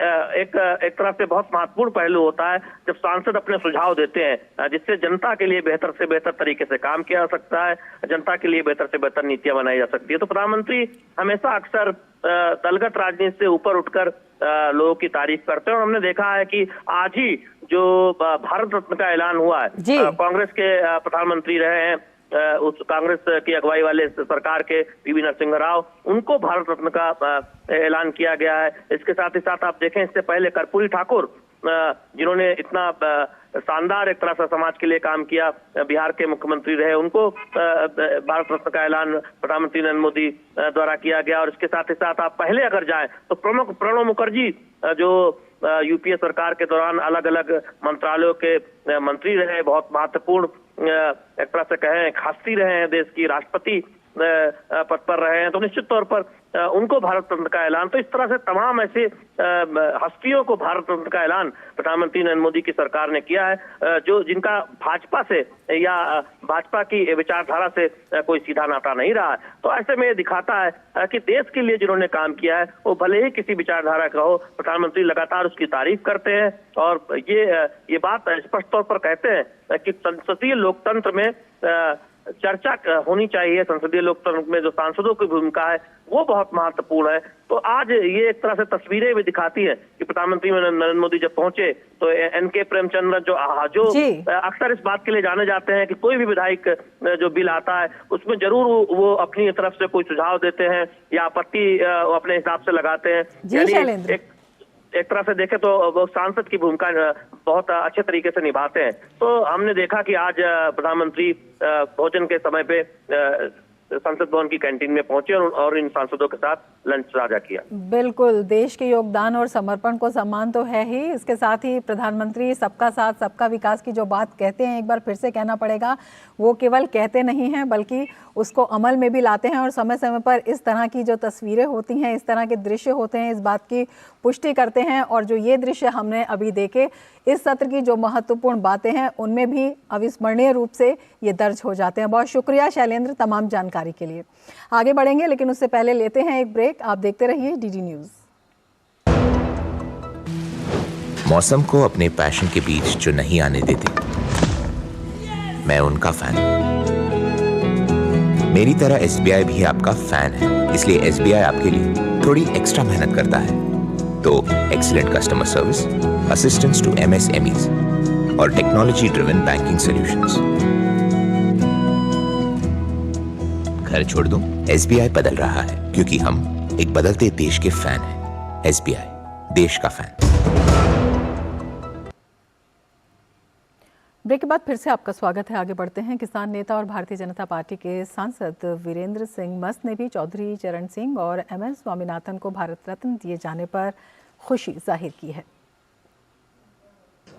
एक तरह से बहुत महत्वपूर्ण पहलू होता है जब सांसद अपने सुझाव देते हैं जिससे जनता के लिए बेहतर से बेहतर तरीके से काम किया जा सकता है, जनता के लिए बेहतर से बेहतर नीतियां बनाई जा सकती है। तो प्रधानमंत्री हमेशा अक्सर दलगत राजनीति से ऊपर उठकर लोगों की तारीफ करते हैं और हमने देखा है कि आज ही जो भारत रत्न का ऐलान हुआ है, कांग्रेस के प्रधानमंत्री रहे हैं, उस कांग्रेस की अगुवाई वाले सरकार के पीवी नरसिम्हा राव, उनको भारत रत्न का ऐलान किया गया है। इसके साथ ही साथ आप देखें इससे पहले कर्पूरी ठाकुर जिन्होंने इतना शानदार एक तरह से समाज के लिए काम किया, बिहार के मुख्यमंत्री रहे, उनको भारत रत्न का ऐलान प्रधानमंत्री नरेंद्र मोदी द्वारा किया गया। और इसके साथ ही साथ आप पहले अगर जाएं तो प्रमुख प्रणब मुखर्जी जो यूपीए सरकार के दौरान अलग अलग मंत्रालयों के मंत्री रहे, बहुत महत्वपूर्ण एक तरह से कहें हस्ती रहे हैं, देश की राष्ट्रपति पद पर रहे हैं, तो निश्चित तौर पर उनको भारत रत्न का ऐलान। तो इस तरह से तमाम ऐसे हस्तियों को भारत रत्न का ऐलान प्रधानमंत्री नरेंद्र मोदी की सरकार ने किया है जो जिनका भाजपा से या भाजपा की विचारधारा से कोई सीधा नाता नहीं रहा है। तो ऐसे में ये दिखाता है कि देश के लिए जिन्होंने काम किया है वो भले ही किसी विचारधारा का हो, प्रधानमंत्री लगातार उसकी तारीफ करते हैं और ये बात स्पष्ट तौर पर कहते हैं कि संसदीय लोकतंत्र में चर्चा होनी चाहिए। संसदीय लोकतंत्र में जो सांसदों की भूमिका है वो बहुत महत्वपूर्ण है। तो आज ये एक तरह से तस्वीरें भी दिखाती है कि प्रधानमंत्री नरेंद्र मोदी जब पहुंचे तो एनके प्रेमचंद्र जो अक्सर इस बात के लिए जाने जाते हैं कि कोई भी विधायक जो बिल आता है उसमें जरूर वो अपनी तरफ से कोई सुझाव देते हैं या आपत्ति अपने हिसाब से लगाते हैं। यानी एक तरह से देखें तो वो सांसद की भूमिका बहुत अच्छे तरीके से निभाते हैं। तो हमने देखा कि आज प्रधानमंत्री भोजन के समय पे संसद भवन की कैंटीन में पहुंचे और इन सांसदों के साथ लंच साझा किया। बिल्कुल, देश के योगदान और समर्पण को सम्मान तो है ही, इसके साथ ही प्रधानमंत्री सबका साथ सबका विकास की जो बात कहते हैं, एक बार फिर से कहना पड़ेगा, वो केवल कहते नहीं हैं बल्कि उसको अमल में भी लाते हैं। और समय समय पर इस तरह की जो तस्वीरें होती हैं, इस तरह के दृश्य होते हैं, इस बात की पुष्टि करते हैं। और जो ये दृश्य हमने अभी देखे, इस सत्र की जो महत्वपूर्ण बातें हैं उनमें भी अविस्मरणीय रूप से ये दर्ज हो जाते हैं। बहुत शुक्रिया शैलेंद्र तमाम जानकारी के लिए। आगे बढ़ेंगे लेकिन उससे पहले लेते हैं एक ब्रेक। आप देखते रहिए डीडी न्यूज। मौसम को अपने पैशन के बीच जो नहीं आने देते, मैं उनका फैन। मेरी तरह एसबीआई भी आपका फैन है, इसलिए एसबीआई आपके लिए थोड़ी एक्स्ट्रा मेहनत करता है। तो excellent customer service, assistance to MSMEs और टेक्नोलॉजी ड्रिवन बैंकिंग सॉल्यूशंस। घर छोड़ दूं, एसबीआई बदल रहा है क्योंकि हम एक बदलते देश के फैन हैं। एसबीआई, देश का फैन। ब्रेक के बाद फिर से आपका स्वागत है। आगे बढ़ते हैं। किसान नेता और भारतीय जनता पार्टी के सांसद वीरेंद्र सिंह मस्त ने भी चौधरी चरण सिंह और एमएस स्वामीनाथन को भारत रत्न दिए जाने पर खुशी जाहिर की है।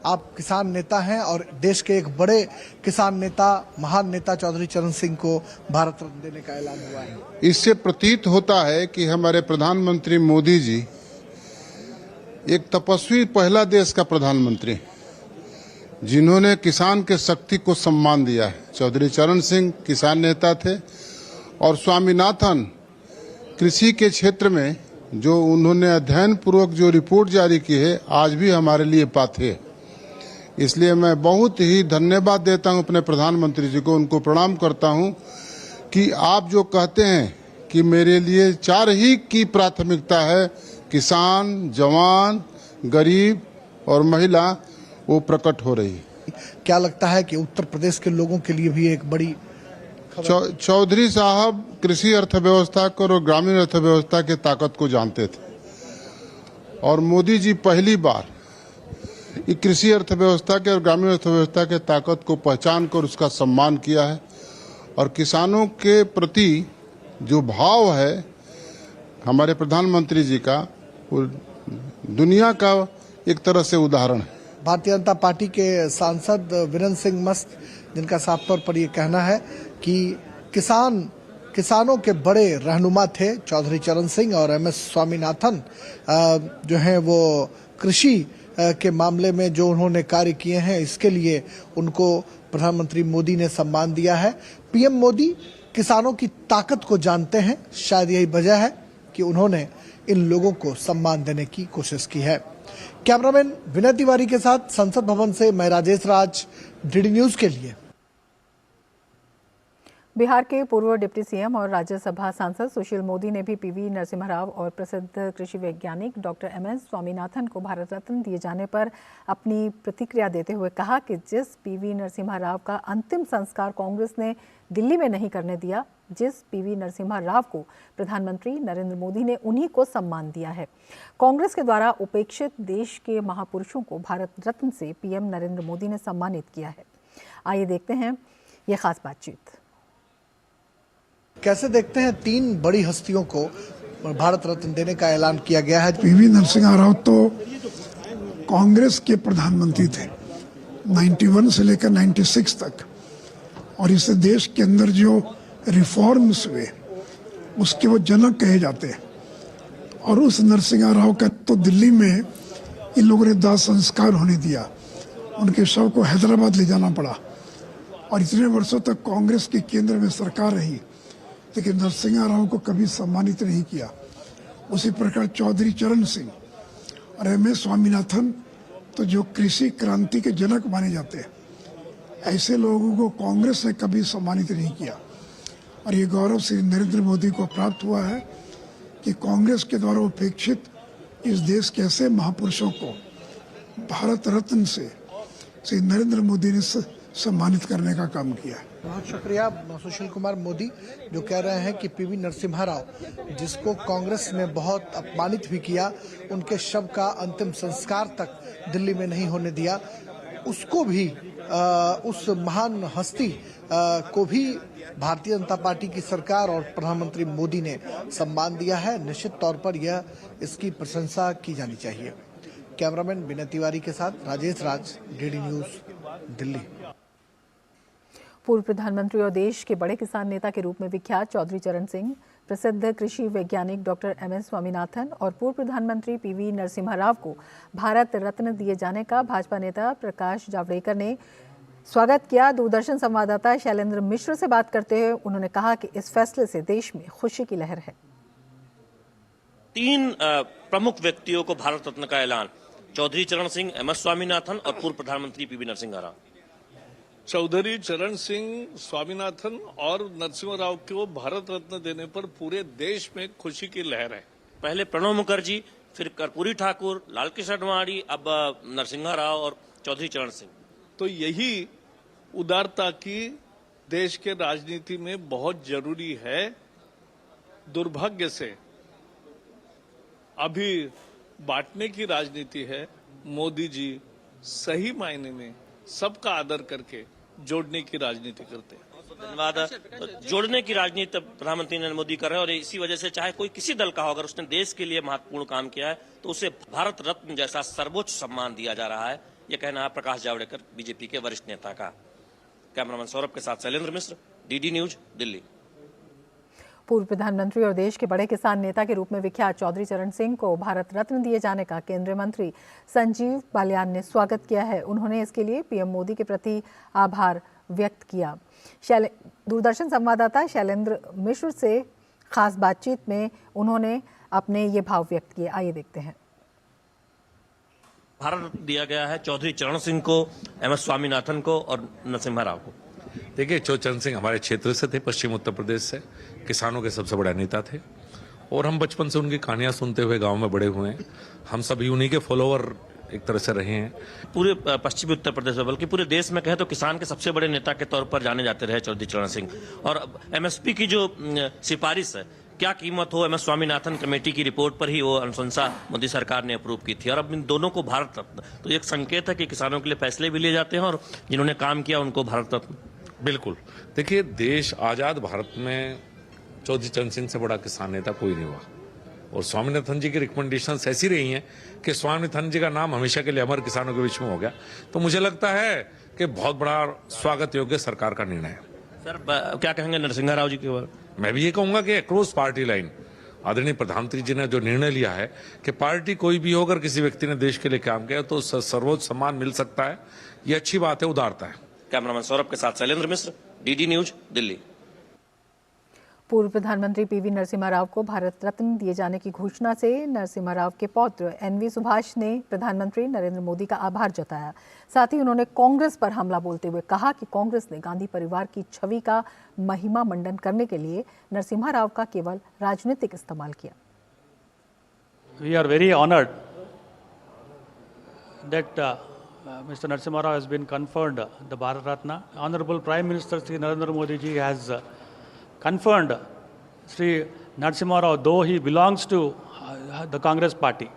आप किसान नेता हैं और देश के एक बड़े किसान नेता, महान नेता चौधरी चरण सिंह को भारत रत्न देने का ऐलान हुआ है। इससे प्रतीत होता है कि हमारे प्रधानमंत्री मोदी जी एक तपस्वी, पहला देश का प्रधानमंत्री जिन्होंने किसान के शक्ति को सम्मान दिया है। चौधरी चरण सिंह किसान नेता थे और स्वामीनाथन कृषि के क्षेत्र में जो उन्होंने अध्ययन पूर्वक जो रिपोर्ट जारी की है आज भी हमारे लिए पाथे है। इसलिए मैं बहुत ही धन्यवाद देता हूं अपने प्रधानमंत्री जी को, उनको प्रणाम करता हूं कि आप जो कहते हैं कि मेरे लिए 4 ही की प्राथमिकता है, किसान, जवान, गरीब और महिला, वो प्रकट हो रही है। क्या लगता है कि उत्तर प्रदेश के लोगों के लिए भी एक बड़ी चौधरी साहब कृषि अर्थव्यवस्था को और ग्रामीण अर्थव्यवस्था की ताकत को जानते थे और मोदी जी पहली बार कृषि अर्थव्यवस्था के और ग्रामीण अर्थव्यवस्था के ताकत को पहचान कर उसका सम्मान किया है और किसानों के प्रति जो भाव है हमारे प्रधानमंत्री जी का, वो दुनिया का एक तरह से उदाहरण है। भारतीय जनता पार्टी के सांसद वीरेंद्र सिंह मस्त, जिनका साफ तौर पर ये कहना है कि किसानों के बड़े रहनुमा थे चौधरी चरण सिंह और MS स्वामीनाथन, जो हैं वो कृषि के मामले में जो उन्होंने कार्य किए हैं इसके लिए उनको प्रधानमंत्री मोदी ने सम्मान दिया है। PM मोदी किसानों की ताकत को जानते हैं, शायद यही वजह है कि उन्होंने इन लोगों को सम्मान देने की कोशिश की है। कैमरामैन विनय तिवारी के साथ संसद भवन से मैं राजेश राज, DD न्यूज के लिए। बिहार के पूर्व डिप्टी CM और राज्यसभा सांसद सुशील मोदी ने भी PV नरसिम्हा राव और प्रसिद्ध कृषि वैज्ञानिक डॉक्टर MS स्वामीनाथन को भारत रत्न दिए जाने पर अपनी प्रतिक्रिया देते हुए कहा कि जिस PV नरसिम्हा राव का अंतिम संस्कार कांग्रेस ने दिल्ली में नहीं करने दिया, जिस PV नरसिम्हा राव को प्रधानमंत्री नरेंद्र मोदी ने उन्हीं को सम्मान दिया है। कांग्रेस के द्वारा उपेक्षित देश के महापुरुषों को भारत रत्न से PM नरेंद्र मोदी ने सम्मानित किया है। आइए देखते हैं ये खास बातचीत। कैसे देखते हैं 3 बड़ी हस्तियों को भारत रत्न देने का ऐलान किया गया है? PV नरसिम्हा राव तो कांग्रेस के प्रधानमंत्री थे 91 से लेकर 96 तक, और इस देश के अंदर जो रिफॉर्म्स हुए उसके वो जनक कहे जाते हैं। और उस नरसिम्हा राव का तो दिल्ली में इन लोगों ने दाह संस्कार होने दिया, उनके शव को हैदराबाद ले जाना पड़ा और इतने वर्षों तक कांग्रेस की केंद्र में सरकार रही, लेकिन नरसिम्हा राव को कभी सम्मानित नहीं किया। उसी प्रकार चौधरी चरण सिंह और MS स्वामीनाथन तो जो कृषि क्रांति के जनक माने जाते हैं, ऐसे लोगों को कांग्रेस ने कभी सम्मानित नहीं किया। और ये गौरव श्री नरेंद्र मोदी को प्राप्त हुआ है कि कांग्रेस के द्वारा उपेक्षित इस देश के ऐसे महापुरुषों को भारत रत्न से श्री नरेंद्र मोदी ने सम्मानित करने का काम किया है। बहुत शुक्रिया सुशील कुमार मोदी, जो कह रहे हैं कि PV नरसिम्हा राव, जिसको कांग्रेस ने बहुत अपमानित भी किया, उनके शव का अंतिम संस्कार तक दिल्ली में नहीं होने दिया, उसको भी उस महान हस्ती को भी भारतीय जनता पार्टी की सरकार और प्रधानमंत्री मोदी ने सम्मान दिया है। निश्चित तौर पर यह इसकी प्रशंसा की जानी चाहिए। कैमरामैन विनय तिवारी के साथ राजेश राज, DD न्यूज, दिल्ली। पूर्व प्रधानमंत्री और देश के बड़े किसान नेता के रूप में विख्यात चौधरी चरण सिंह, प्रसिद्ध कृषि वैज्ञानिक डॉक्टर MS स्वामीनाथन और पूर्व प्रधानमंत्री PV नरसिम्हा राव को भारत रत्न दिए जाने का भाजपा नेता प्रकाश जावड़ेकर ने स्वागत किया। दूरदर्शन संवाददाता शैलेंद्र मिश्र से बात करते हुए उन्होंने कहा कि इस फैसले से देश में खुशी की लहर है। 3 प्रमुख व्यक्तियों को भारत रत्न का ऐलान, चौधरी चरण सिंह, MS स्वामीनाथन और पूर्व प्रधानमंत्री PV नरसिम्हा राव। चौधरी चरण सिंह, स्वामीनाथन और नरसिम्हा राव को भारत रत्न देने पर पूरे देश में खुशी की लहर है। पहले प्रणब मुखर्जी, फिर कर्पूरी ठाकुर, लालकृष्ण आडवाणी, अब नरसिम्हा राव और चौधरी चरण सिंह। तो यही उदारता की देश के राजनीति में बहुत जरूरी है। दुर्भाग्य से अभी बांटने की राजनीति है। मोदी जी सही मायने में सबका आदर करके जोड़ने की राजनीति करते हैं। धन्यवाद। जोड़ने की राजनीति प्रधानमंत्री नरेंद्र मोदी कर रहे हैं और इसी वजह से चाहे कोई किसी दल का हो, अगर उसने देश के लिए महत्वपूर्ण काम किया है तो उसे भारत रत्न जैसा सर्वोच्च सम्मान दिया जा रहा है। यह कहना है प्रकाश जावड़ेकर, बीजेपी के वरिष्ठ नेता का। कैमरामैन सौरभ के साथ शैलेंद्र मिश्र, DD न्यूज, दिल्ली। पूर्व प्रधानमंत्री और देश के बड़े किसान नेता के रूप में विख्यात चौधरी चरण सिंह को भारत रत्न दिए जाने का केंद्रीय मंत्री संजीव बालियान ने स्वागत किया है। उन्होंने इसके लिए PM मोदी के प्रति आभार व्यक्त किया। दूरदर्शन संवाददाता शैलेंद्र मिश्र से खास बातचीत में उन्होंने अपने ये भाव व्यक्त किए। आइए देखते हैं। भारत रत्न दिया गया है चौधरी चरण सिंह को, MS स्वामीनाथन को और नरसिम्हा राव को। देखिए, चरण सिंह हमारे क्षेत्र से थे, पश्चिम उत्तर प्रदेश से, किसानों के सबसे बड़े नेता थे और हम बचपन से उनकी कहानियां सुनते हुए गांव में बड़े हुए हैं। हम सभी उन्हीं के फॉलोवर एक तरह से रहे हैं। पूरे पश्चिमी उत्तर प्रदेश में बल्कि पूरे देश में कहें तो किसान के सबसे बड़े नेता के तौर पर जाने जाते रहे चौधरी चरण सिंह। और MSP की जो सिफारिश है, क्या कीमत हो, MS स्वामीनाथन कमेटी की रिपोर्ट पर ही वो अनुशंसा मोदी सरकार ने अप्रूव की थी और अब इन दोनों को भारत रत्न, तो एक संकेत है कि किसानों के लिए फैसले भी लिए जाते हैं और जिन्होंने काम किया उनको भारत रत्न। बिल्कुल, देखिए, देश आजाद भारत में चौधरी चरण सिंह से बड़ा किसान नेता कोई नहीं हुआ और स्वामीनाथन जी की रिकमेंडेशंस ऐसी रही हैं कि स्वामीनाथन जी का नाम हमेशा के लिए अमर किसानों के बीच में हो गया। तो मुझे लगता है कि बहुत बड़ा स्वागत योग्य सरकार का निर्णय है। सर, क्या कहेंगे नरसिम्हा राव जी के बारे? मैं भी ये कहूंगा कि अक्रॉस पार्टी लाइन आदरणीय प्रधानमंत्री जी ने जो निर्णय लिया है कि पार्टी कोई भी हो, अगर किसी व्यक्ति ने देश के लिए काम किया तो सर्वोच्च सम्मान मिल सकता है, ये अच्छी बात है, उदारता है। कैमरामैन सौरभ के साथ शैलेंद्र मिश्र, DD न्यूज, दिल्ली। पूर्व प्रधानमंत्री PV नरसिम्हा राव को भारत रत्न दिए जाने की घोषणा से नरसिम्हा राव के पौत्र NV सुभाष ने प्रधानमंत्री नरेंद्र मोदी का आभार जताया। साथ ही उन्होंने कांग्रेस पर हमला बोलते हुए कहा कि कांग्रेस ने गांधी परिवार की छवि का महिमा मंडन करने के लिए नरसिम्हा राव का केवल राजनीतिक इस्तेमाल किया। We are very honored that Mr. Narasimha Rao has been conferred the Bharat Ratna. Honorable Prime Minister Sri Narendra Modi ji has conferred Sri Narasimha Rao, though he belongs to the Congress party.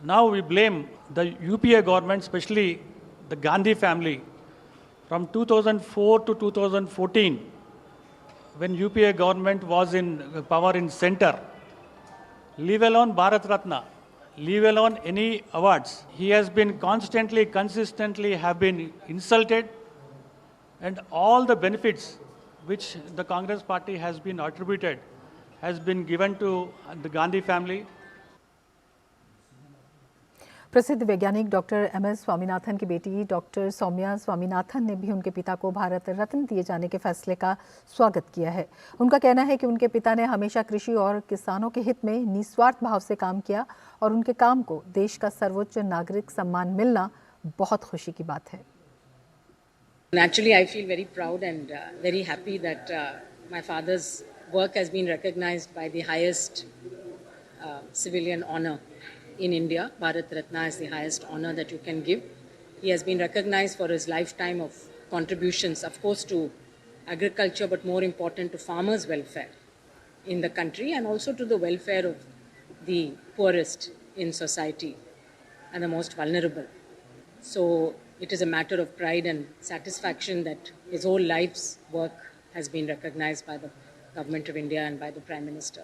Now we blame the UPA government, especially the Gandhi family, from 2004 to 2014, when UPA government was in power in center. Leave alone Bharat Ratna, leave alone any awards. He has been constantly, consistently have been insulted, and all the benefits which the Congress party has been attributed has been given to the Gandhi family. प्रसिद्ध वैज्ञानिक doctor MS Swaminathan की बेटी doctor Soumya Swaminathan ने भी उनके पिता को भारत रत्न दिए जाने के फैसले का स्वागत किया है। उनका कहना है कि उनके पिता ने हमेशा कृषि और किसानों के हित में निस्वार्थ भाव से काम किया और उनके काम को देश का सर्वोच्च नागरिक सम्मान मिलना बहुत खुशी की बात है। Naturally, I feel very proud and very happy that my father's work has been recognized by the highest civilian honor in India. Bharat Ratna is the highest honor that you can give. He has been recognized for his lifetime of contributions, of course, to agriculture, but more important to farmers' welfare in the country and also to the welfare of the poorest in society and the most vulnerable. So it is a matter of pride and satisfaction that his whole life's work has been recognized by the Government of India and by the Prime Minister.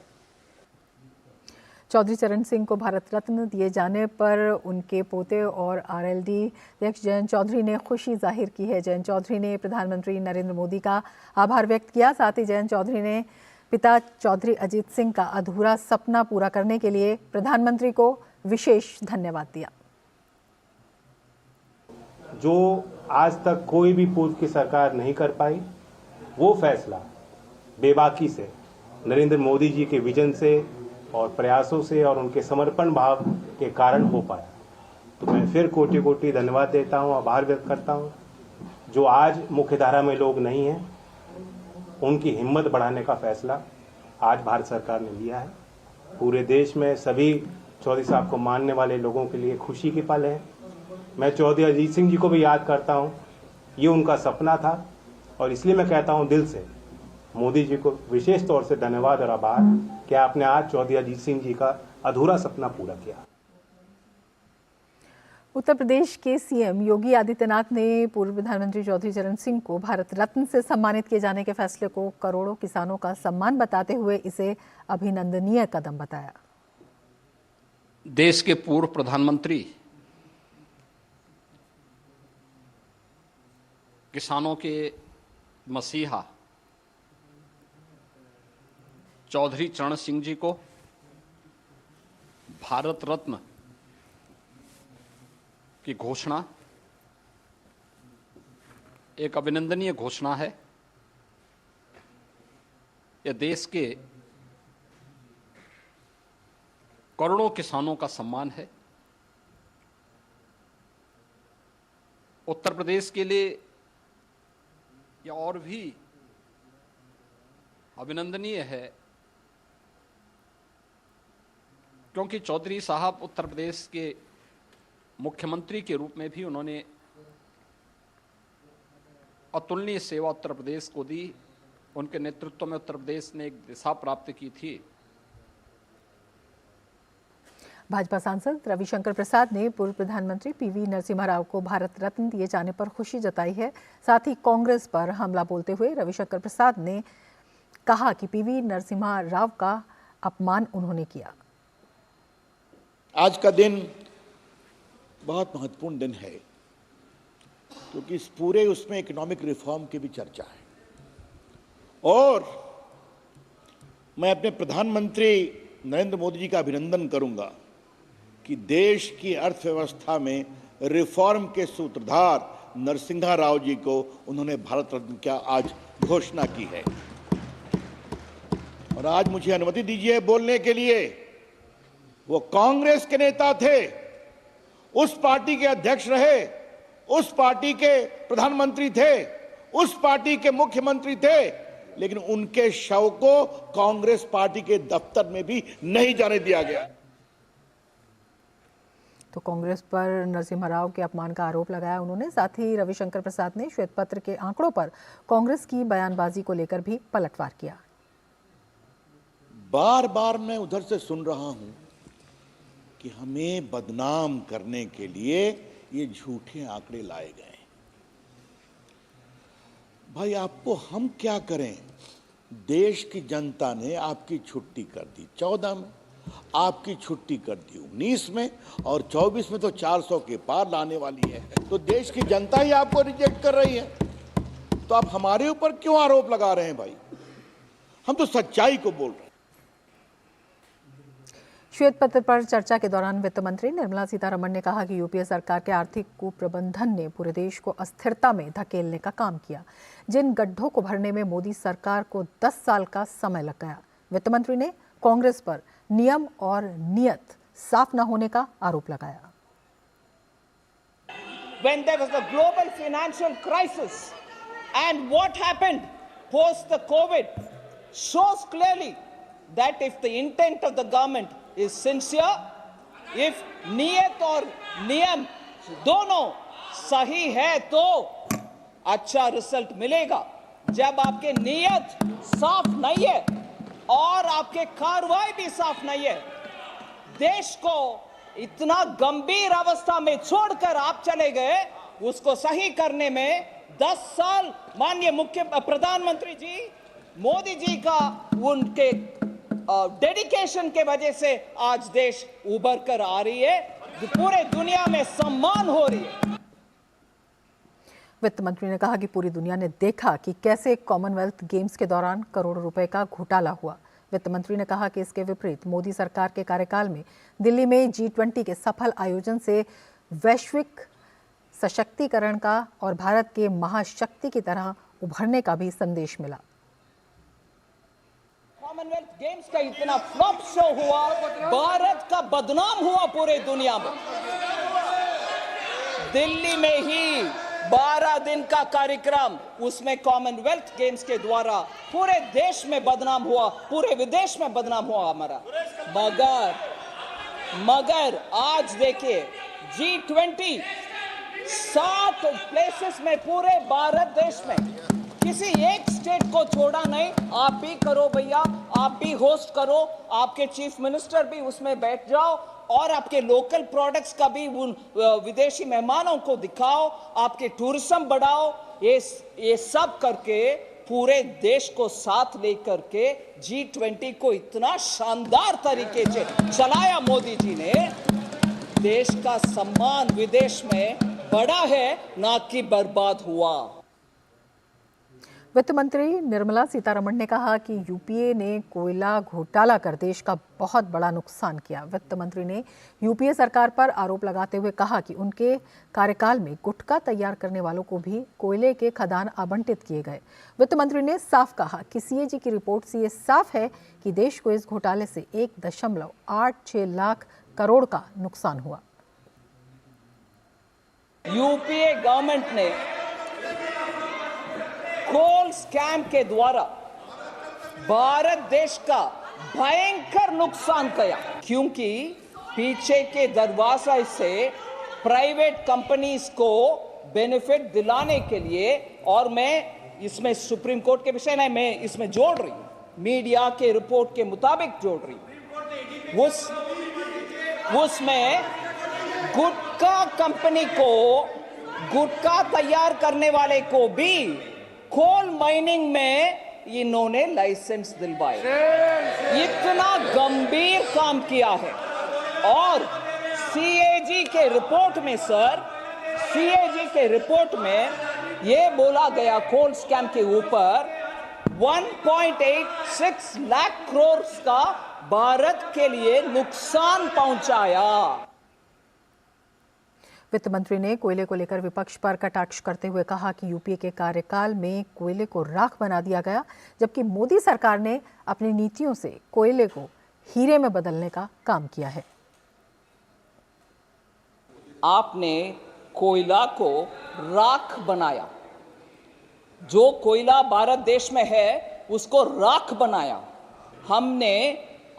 Chaudhary चरण सिंह को भारत रत्न दिए जाने पर उनके पोते और RLD अध्यक्ष जयंत चौधरी ने खुशी जाहिर की है। जयंत चौधरी ने प्रधानमंत्री नरेंद्र मोदी का आभार व्यक्त किया। साथ ही जयंत चौधरी ने पिता चौधरी अजीत सिंह का अधूरा सपना पूरा करने के लिए प्रधानमंत्री को विशेष धन्यवाद दिया। जो आज तक कोई भी पूर्व की सरकार नहीं कर पाई, वो फैसला बेबाकी से नरेंद्र मोदी जी के विजन से और प्रयासों से और उनके समर्पण भाव के कारण हो पाया। तो मैं फिर कोटि कोटि धन्यवाद देता हूं, आभार व्यक्त करता हूं। जो आज मुख्यधारा में लोग नहीं हैं, उनकी हिम्मत बढ़ाने का फैसला आज भारत सरकार ने लिया है। पूरे देश में सभी चौधरी साहब को मानने वाले लोगों के लिए खुशी की पल है। मैं चौधरी अजीत सिंह जी को भी याद करता हूं, ये उनका सपना था और इसलिए मैं कहता हूं दिल से मोदी जी को विशेष तौर से धन्यवाद और आभार कि आपने आज चौधरी अजीत सिंह जी का अधूरा सपना पूरा किया। उत्तर प्रदेश के CM योगी आदित्यनाथ ने पूर्व प्रधानमंत्री चौधरी चरण सिंह को भारत रत्न से सम्मानित किए जाने के फैसले को करोड़ों किसानों का सम्मान बताते हुए इसे अभिनंदनीय कदम बताया। देश के पूर्व प्रधानमंत्री, किसानों के मसीहा चौधरी चरण सिंह जी को भारत रत्न की घोषणा एक अभिनंदनीय घोषणा है। यह देश के करोड़ों किसानों का सम्मान है। उत्तर प्रदेश के लिए यह और भी अभिनंदनीय है क्योंकि चौधरी साहब उत्तर प्रदेश के मुख्यमंत्री के रूप में भी उन्होंने अतुलनीय सेवा उत्तर प्रदेश को दी। उनके नेतृत्व में उत्तर प्रदेश ने एक दिशा प्राप्त की थी। भाजपा सांसद रविशंकर प्रसाद ने पूर्व प्रधानमंत्री पीवी नरसिम्हा राव को भारत रत्न दिए जाने पर खुशी जताई है। साथ ही कांग्रेस पर हमला बोलते हुए रविशंकर प्रसाद ने कहा कि पीवी नरसिम्हा राव का अपमान उन्होंने किया। आज का दिन बहुत महत्वपूर्ण दिन है क्योंकि इस पूरे उसमें इकोनॉमिक रिफॉर्म की भी चर्चा है और मैं अपने प्रधानमंत्री नरेंद्र मोदी जी का अभिनंदन करूंगा कि देश की अर्थव्यवस्था में रिफॉर्म के सूत्रधार नरसिम्हा राव जी को उन्होंने भारत रत्न की आज घोषणा की है। और आज मुझे अनुमति दीजिए बोलने के लिए। वो कांग्रेस के नेता थे, उस पार्टी के अध्यक्ष रहे, उस पार्टी के प्रधानमंत्री थे, उस पार्टी के मुख्यमंत्री थे, लेकिन उनके शव को कांग्रेस पार्टी के दफ्तर में भी नहीं जाने दिया गया। तो कांग्रेस पर नरसिम्हा राव के अपमान का आरोप लगाया उन्होंने। साथ ही रविशंकर प्रसाद ने श्वेत पत्र के आंकड़ों पर कांग्रेस की बयानबाजी को लेकर भी पलटवार किया। बार बार मैं उधर से सुन रहा हूं कि हमें बदनाम करने के लिए ये झूठे आंकड़े लाए गए। भाई आपको हम क्या करें? देश की जनता ने आपकी छुट्टी कर दी 14 में, आपकी छुट्टी कर दी 19 में और 24 में तो 400 के पार लाने वाली है। तो देश की जनता ही आपको रिजेक्ट कर रही है, तो आप हमारे ऊपर क्यों आरोप लगा रहे हैं? भाई हम तो सच्चाई को बोल रहे हैं। श्वेत पत्र पर चर्चा के दौरान वित्त मंत्री निर्मला सीतारमण ने कहा कि यूपीए सरकार के आर्थिक कुप्रबंधन ने पूरे देश को अस्थिरता में धकेलने का काम किया। जिन गड्ढों को भरने में मोदी सरकार को 10 साल का समय लग गया। वित्त मंत्री ने कांग्रेस पर नियम और नियत साफ न होने का आरोप लगाया। When there was a global financial crisis and what happened post the COVID shows clearly that if the intent of the government is sincere, if नियत और नियम दोनों सही है तो अच्छा रिजल्ट मिलेगा। जब आपके नियत साफ नहीं है और आपके कार्रवाई भी साफ नहीं है, देश को इतना गंभीर अवस्था में छोड़कर आप चले गए, उसको सही करने में 10 साल माननीय प्रधानमंत्री जी मोदी जी का उनके डेडिकेशन के वजह से आज देश उभर कर आ रही है, पूरे दुनिया में सम्मान हो रही है। वित्त मंत्री ने कहा कि पूरी दुनिया ने देखा कि कैसे कॉमनवेल्थ गेम्स के दौरान करोड़ों रुपए का घोटाला हुआ। वित्त मंत्री ने कहा कि इसके विपरीत मोदी सरकार के कार्यकाल में दिल्ली में G20 के सफल आयोजन से वैश्विक सशक्तिकरण का और भारत के महाशक्ति की तरह उभरने का भी संदेश मिला। कॉमनवेल्थ गेम्स का इतना फ्लॉप शो हुआ, भारत का बदनाम हुआ पूरे दुनिया में। दिल्ली में ही 12 दिन का कार्यक्रम, उसमें कॉमनवेल्थ गेम्स के द्वारा पूरे देश में बदनाम हुआ, पूरे विदेश में बदनाम हुआ हमारा। मगर आज देखिए G20 7 प्लेसेस में पूरे भारत देश में, किसी एक स्टेट को छोड़ा नहीं। आप भी करो भैया, आप भी होस्ट करो, आपके चीफ मिनिस्टर भी उसमें बैठ जाओ और आपके लोकल प्रोडक्ट्स का भी उन विदेशी मेहमानों को दिखाओ, आपके टूरिज्म बढ़ाओ। ये सब करके पूरे देश को साथ लेकर के G20 को इतना शानदार तरीके से चलाया मोदी जी ने। देश का सम्मान विदेश में बढ़ा है, ना कि बर्बाद हुआ। वित्त मंत्री निर्मला सीतारमण ने कहा कि यूपीए ने कोयला घोटाला कर देश का बहुत बड़ा नुकसान किया। वित्त मंत्री ने यूपीए सरकार पर आरोप लगाते हुए कहा कि उनके कार्यकाल में गुटखा तैयार करने वालों को भी कोयले के खदान आवंटित किए गए। वित्त मंत्री ने साफ कहा कि सीएजी की रिपोर्ट से ये साफ है कि देश को इस घोटाले से 1.86 लाख करोड़ का नुकसान हुआ। यूपीए गवर्नमेंट ने कोल स्कैम के द्वारा भारत देश का भयंकर नुकसान किया, क्योंकि पीछे के दरवाजे से प्राइवेट कंपनीज को बेनिफिट दिलाने के लिए, और मैं इसमें सुप्रीम कोर्ट के विषय नहीं, मैं इसमें जोड़ रही हूं, मीडिया के रिपोर्ट के मुताबिक जोड़ रही हूं, उसमें गुटखा कंपनी को, गुटखा तैयार करने वाले को भी कोल माइनिंग में इन्होंने लाइसेंस दिलवाए। इतना गंभीर काम किया है। और सीएजी के रिपोर्ट में सर, सीएजी के रिपोर्ट में यह बोला गया कोल स्कैम के ऊपर 1.86 लाख करोड़ का भारत के लिए नुकसान पहुंचाया। वित्त मंत्री ने कोयले को लेकर विपक्ष पर कटाक्ष करते हुए कहा कि यूपीए के कार्यकाल में कोयले को राख बना दिया गया, जबकि मोदी सरकार ने अपनी नीतियों से कोयले को हीरे में बदलने का काम किया है। आपने कोयला को राख बनाया, जो कोयला भारत देश में है उसको राख बनाया। हमने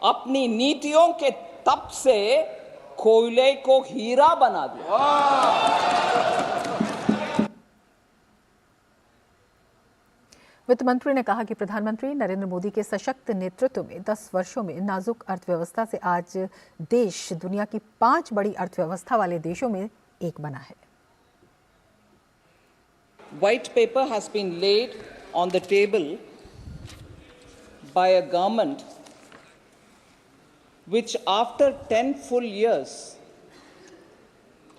अपनी नीतियों के तप से कोयले को हीरा बना दिया। वित्त मंत्री ने कहा कि प्रधानमंत्री नरेंद्र मोदी के सशक्त नेतृत्व में 10 वर्षों में नाजुक अर्थव्यवस्था से आज देश दुनिया की 5 बड़ी अर्थव्यवस्था वाले देशों में एक बना है। White paper has been laid on the table by a government which, after 10 full years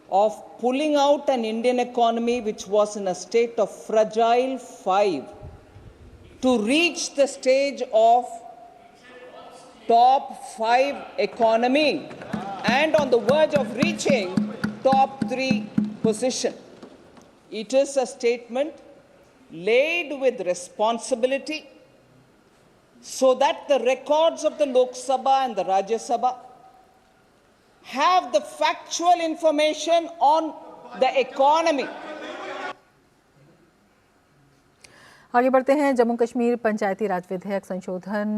of pulling out an Indian economy which was in a state of fragile 5 to reach the stage of top 5 economy and on the verge of reaching top 3 position. It is a statement laid with responsibility, so that the records of the Lok Sabha and the Rajya Sabha have the factual information on the economy. आगे बढ़ते हैं। जम्मू कश्मीर पंचायती राज विधेयक संशोधन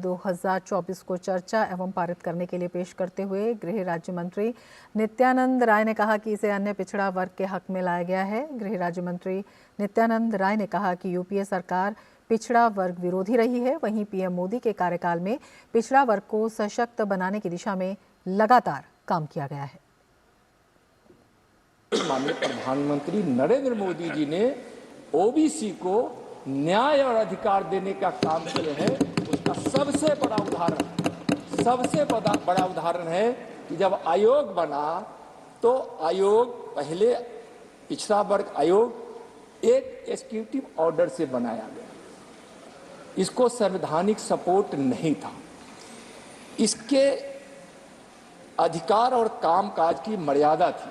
2024 को चर्चा एवं पारित करने के लिए पेश करते हुए गृह राज्य मंत्री नित्यानंद राय ने कहा कि इसे अन्य पिछड़ा वर्ग के हक में लाया गया है। गृह राज्य मंत्री नित्यानंद राय ने कहा कि यूपीए सरकार पिछड़ा वर्ग विरोधी रही है, वहीं पीएम मोदी के कार्यकाल में पिछड़ा वर्ग को सशक्त बनाने की दिशा में लगातार काम किया गया है। माननीय प्रधानमंत्री नरेंद्र मोदी जी ने ओबीसी को न्याय और अधिकार देने का काम किए हैं। उसका सबसे बड़ा उदाहरण है कि जब आयोग बना तो आयोग पहले पिछड़ा वर्ग आयोग एक एग्जीक्यूटिव ऑर्डर से बनाया गया, इसको संवैधानिक सपोर्ट नहीं था। इसके अधिकार और कामकाज की मर्यादा थी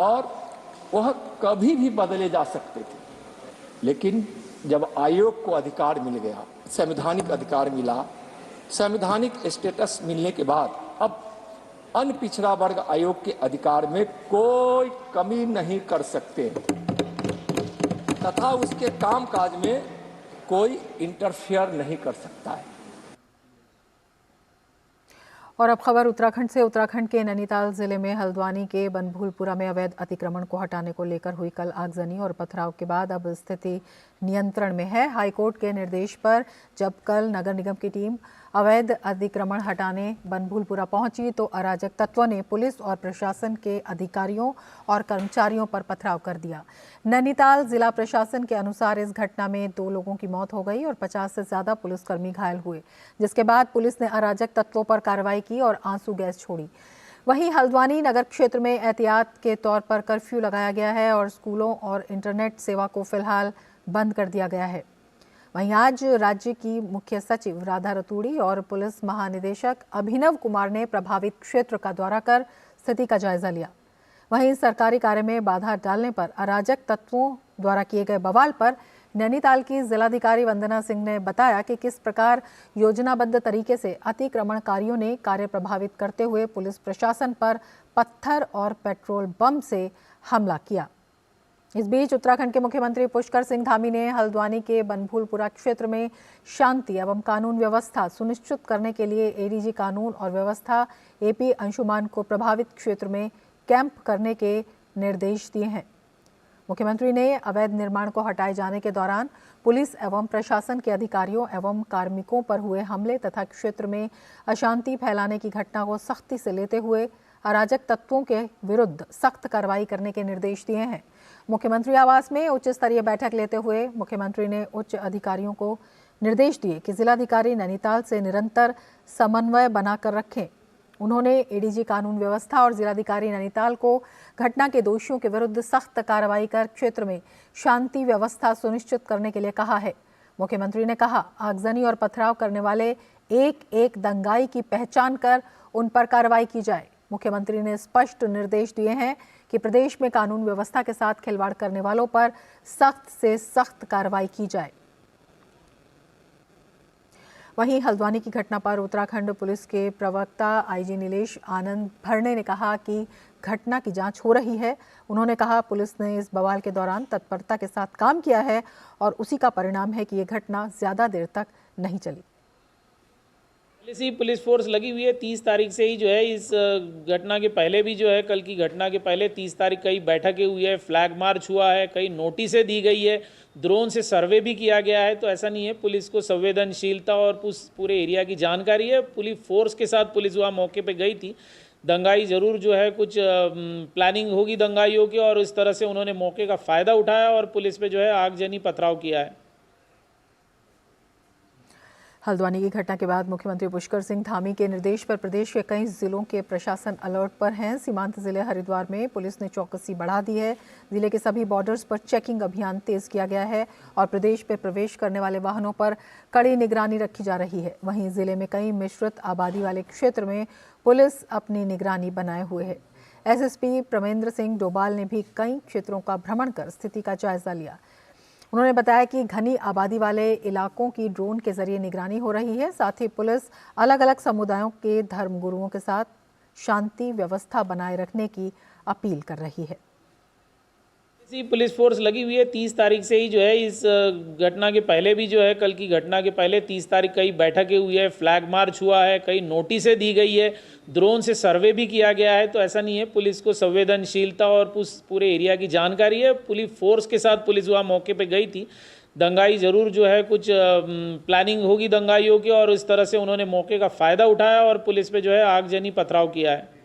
और वह कभी भी बदले जा सकते थे, लेकिन जब आयोग को अधिकार मिल गया, संवैधानिक अधिकार मिला, संवैधानिक स्टेटस मिलने के बाद अब अन्य पिछड़ा वर्ग आयोग के अधिकार में कोई कमी नहीं कर सकते तथा उसके कामकाज में कोई इंटरफेयर नहीं कर सकता है। और अब खबर उत्तराखंड से। उत्तराखंड के नैनीताल जिले में हल्द्वानी के बनभूलपुरा में अवैध अतिक्रमण को हटाने को लेकर हुई कल आगजनी और पथराव के बाद अब स्थिति नियंत्रण में है। हाईकोर्ट के निर्देश पर जब कल नगर निगम की टीम अवैध अतिक्रमण हटाने बनभूलपुरा पहुंची तो अराजक तत्वों ने पुलिस और प्रशासन के अधिकारियों और कर्मचारियों पर पथराव कर दिया। नैनीताल जिला प्रशासन के अनुसार इस घटना में 2 लोगों की मौत हो गई और 50 से ज्यादा पुलिसकर्मी घायल हुए, जिसके बाद पुलिस ने अराजक तत्वों पर कार्रवाई की और आंसू गैस छोड़ी। वहीं हल्द्वानी नगर क्षेत्र में एहतियात के तौर पर कर्फ्यू लगाया गया है और स्कूलों और इंटरनेट सेवा को फिलहाल बंद कर दिया गया है। वहीं आज राज्य की मुख्य सचिव राधा रतूड़ी और पुलिस महानिदेशक अभिनव कुमार ने प्रभावित क्षेत्र का दौरा कर स्थिति का जायजा लिया। वहीं सरकारी कार्य में बाधा डालने पर अराजक तत्वों द्वारा किए गए बवाल पर नैनीताल की जिलाधिकारी वंदना सिंह ने बताया कि किस प्रकार योजनाबद्ध तरीके से अतिक्रमणकारियों ने कार्य प्रभावित करते हुए पुलिस प्रशासन पर पत्थर और पेट्रोल बम से हमला किया। इस बीच उत्तराखंड के मुख्यमंत्री पुष्कर सिंह धामी ने हल्द्वानी के बनभूलपुरा क्षेत्र में शांति एवं कानून व्यवस्था सुनिश्चित करने के लिए एडीजी कानून और व्यवस्था एपी अंशुमान को प्रभावित क्षेत्र में कैंप करने के निर्देश दिए हैं। मुख्यमंत्री ने अवैध निर्माण को हटाए जाने के दौरान पुलिस एवं प्रशासन के अधिकारियों एवं कार्मिकों पर हुए हमले तथा क्षेत्र में अशांति फैलाने की घटना को सख्ती से लेते हुए अराजक तत्वों के विरुद्ध सख्त कार्रवाई करने के निर्देश दिए हैं। मुख्यमंत्री आवास में उच्च स्तरीय बैठक लेते हुए मुख्यमंत्री ने उच्च अधिकारियों को निर्देश दिए कि जिलाधिकारी नैनीताल से निरंतर समन्वय बनाकर रखें। उन्होंने एडीजी कानून व्यवस्था और जिलाधिकारी नैनीताल को घटना के दोषियों के विरुद्ध सख्त कार्रवाई कर क्षेत्र में शांति व्यवस्था सुनिश्चित करने के लिए कहा है। मुख्यमंत्री ने कहा, आगजनी और पथराव करने वाले एक एक दंगाई की पहचान कर उन पर कार्रवाई की जाए। मुख्यमंत्री ने स्पष्ट निर्देश दिए हैं कि प्रदेश में कानून व्यवस्था के साथ खिलवाड़ करने वालों पर सख्त से सख्त कार्रवाई की जाए। वहीं हल्द्वानी की घटना पर उत्तराखंड पुलिस के प्रवक्ता आईजी नीलेश आनंद भरने ने कहा कि घटना की जांच हो रही है। उन्होंने कहा, पुलिस ने इस बवाल के दौरान तत्परता के साथ काम किया है और उसी का परिणाम है कि ये घटना ज्यादा देर तक नहीं चली। पुलिस फोर्स लगी हुई है। 30 तारीख से ही जो है इस घटना के पहले भी जो है, कल की घटना के पहले 30 तारीख कई बैठकें हुई है, फ्लैग मार्च हुआ है, कई नोटिसें दी गई है, ड्रोन से सर्वे भी किया गया है। तो ऐसा नहीं है, पुलिस को संवेदनशीलता और पूरे एरिया की जानकारी है। पुलिस फोर्स के साथ पुलिस वहाँ मौके पे गई थी। दंगाई जरूर जो है कुछ प्लानिंग होगी दंगाइयों की और इस तरह से उन्होंने मौके का फ़ायदा उठाया और पुलिस पे जो है आगजनी पथराव किया है। हल्द्वानी की घटना के बाद मुख्यमंत्री पुष्कर सिंह धामी के निर्देश पर प्रदेश के कई जिलों के प्रशासन अलर्ट पर हैं। सीमांत जिले हरिद्वार में पुलिस ने चौकसी बढ़ा दी है। जिले के सभी बॉर्डर्स पर चेकिंग अभियान तेज किया गया है और प्रदेश में प्रवेश करने वाले वाहनों पर कड़ी निगरानी रखी जा रही है। वहीं जिले में कई मिश्रित आबादी वाले क्षेत्र में पुलिस अपनी निगरानी बनाए हुए है। एसएसपी प्रमेंद्र सिंह डोभाल ने भी कई क्षेत्रों का भ्रमण कर स्थिति का जायजा लिया। उन्होंने बताया कि घनी आबादी वाले इलाकों की ड्रोन के जरिए निगरानी हो रही है। साथ ही पुलिस अलग अलग समुदायों के धर्मगुरुओं के साथ शांति व्यवस्था बनाए रखने की अपील कर रही है। पुलिस फोर्स लगी हुई है। 30 तारीख से ही जो है इस घटना के पहले भी जो है, कल की घटना के पहले 30 तारीख कई बैठकें हुई है, फ्लैग मार्च हुआ है, कई नोटिसें दी गई है, ड्रोन से सर्वे भी किया गया है। तो ऐसा नहीं है, पुलिस को संवेदनशीलता और पूरे एरिया की जानकारी है। पुलिस फोर्स के साथ पुलिस वहाँ मौके पे गई थी। दंगाई जरूर जो है कुछ प्लानिंग होगी दंगाइयों की और इस तरह से उन्होंने मौके का फ़ायदा उठाया और पुलिस पे जो है आगजनी पथराव किया है।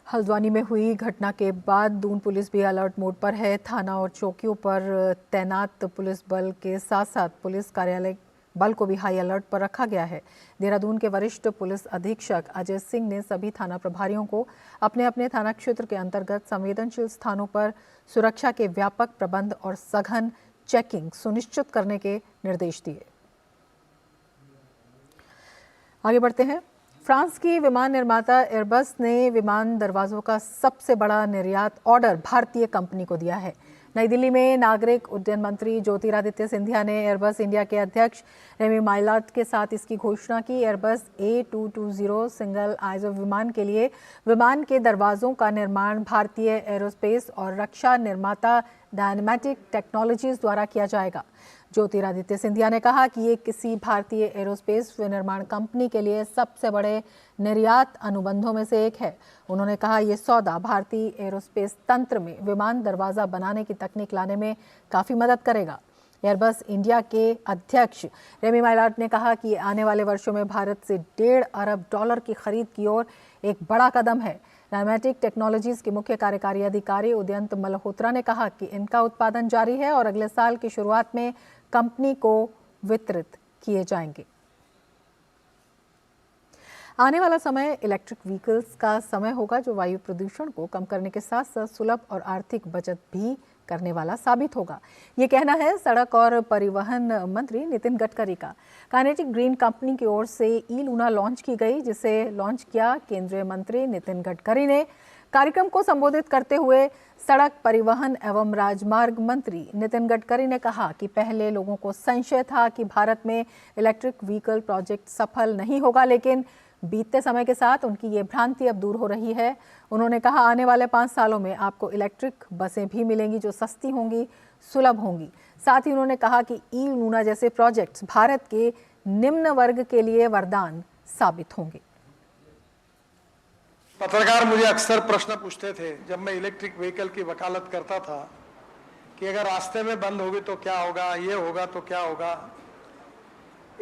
हल्द्वानी में हुई घटना के बाद दून पुलिस भी अलर्ट मोड पर है। थाना और चौकियों पर तैनात पुलिस बल के साथ साथ पुलिस कार्यालय बल को भी हाई अलर्ट पर रखा गया है। देहरादून के वरिष्ठ पुलिस अधीक्षक अजय सिंह ने सभी थाना प्रभारियों को अपने अपने थाना क्षेत्र के अंतर्गत संवेदनशील स्थानों पर सुरक्षा के व्यापक प्रबंध और सघन चेकिंग सुनिश्चित करने के निर्देश दिए। आगे बढ़ते हैं। फ्रांस की विमान निर्माता एयरबस ने विमान दरवाजों का सबसे बड़ा निर्यात ऑर्डर भारतीय कंपनी को दिया है। नई दिल्ली में नागरिक उड्डयन मंत्री ज्योतिरादित्य सिंधिया ने एयरबस इंडिया के अध्यक्ष रेमी माइलार्ड के साथ इसकी घोषणा की। एयरबस A220 सिंगल आइजो विमान के लिए विमान के दरवाजों का निर्माण भारतीय एरोस्पेस और रक्षा निर्माता डायनामेटिक टेक्नोलॉजीज द्वारा किया जाएगा। ज्योतिरादित्य सिंधिया ने कहा कि ये किसी भारतीय एरोस्पेस विनिर्माण कंपनी के लिए सबसे बड़े निर्यात अनुबंधों में से एक है। उन्होंने कहा, ये सौदा भारतीय एरोस्पेस तंत्र में विमान दरवाजा बनाने की तकनीक लाने में काफ़ी मदद करेगा। एयरबस इंडिया के अध्यक्ष रेमी माइलार्ड ने कहा कि आने वाले वर्षों में भारत से $1.5 अरब की खरीद की ओर एक बड़ा कदम है। डायनामेटिक टेक्नोलॉजीज के मुख्य कार्यकारी अधिकारी उदयंत मल्होत्रा ने कहा कि इनका उत्पादन जारी है और अगले साल की शुरुआत में कंपनी को वितरित किए जाएंगे। आने वाला समय इलेक्ट्रिक व्हीकल्स का समय होगा, जो वायु प्रदूषण को कम करने के साथ साथ सुलभ और आर्थिक बचत भी करने वाला साबित होगा। ये कहना है सड़क और परिवहन मंत्री नितिन गडकरी का। काइनेटिक ग्रीन कंपनी की ओर से ई लूना लॉन्च की गई, जिसे लॉन्च किया केंद्रीय मंत्री नितिन गडकरी ने। कार्यक्रम को संबोधित करते हुए सड़क परिवहन एवं राजमार्ग मंत्री नितिन गडकरी ने कहा कि पहले लोगों को संशय था कि भारत में इलेक्ट्रिक व्हीकल प्रोजेक्ट सफल नहीं होगा, लेकिन बीतते समय के साथ उनकी ये भ्रांति अब दूर हो रही है। उन्होंने कहा आने वाले 5 सालों में आपको इलेक्ट्रिक बसें भी मिलेंगी, जो सस्ती होंगी, सुलभ होंगी। साथ ही उन्होंने कहा कि ई लूना जैसे प्रोजेक्ट्स भारत के निम्न वर्ग के लिए वरदान साबित होंगे। पत्रकार मुझे अक्सर प्रश्न पूछते थे जब मैं इलेक्ट्रिक व्हीकल की वकालत करता था कि अगर रास्ते में बंद होगी तो क्या होगा, ये होगा तो क्या होगा।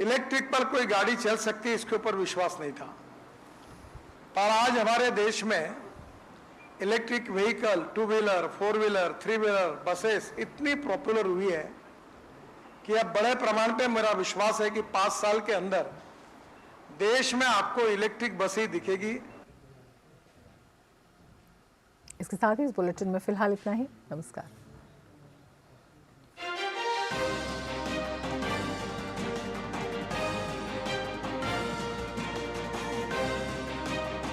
इलेक्ट्रिक पर कोई गाड़ी चल सकती है, इसके ऊपर विश्वास नहीं था। पर आज हमारे देश में electric vehicle, 2 wheeler, 4 wheeler, 3 wheeler, buses इतनी पॉपुलर हुई है कि अब बड़े प्रमाण पे मेरा विश्वास है कि 5 साल के अंदर देश में आपको इलेक्ट्रिक बसें दिखेगी। इसके साथ ही इस बुलेटिन में फिलहाल इतना ही। नमस्कार।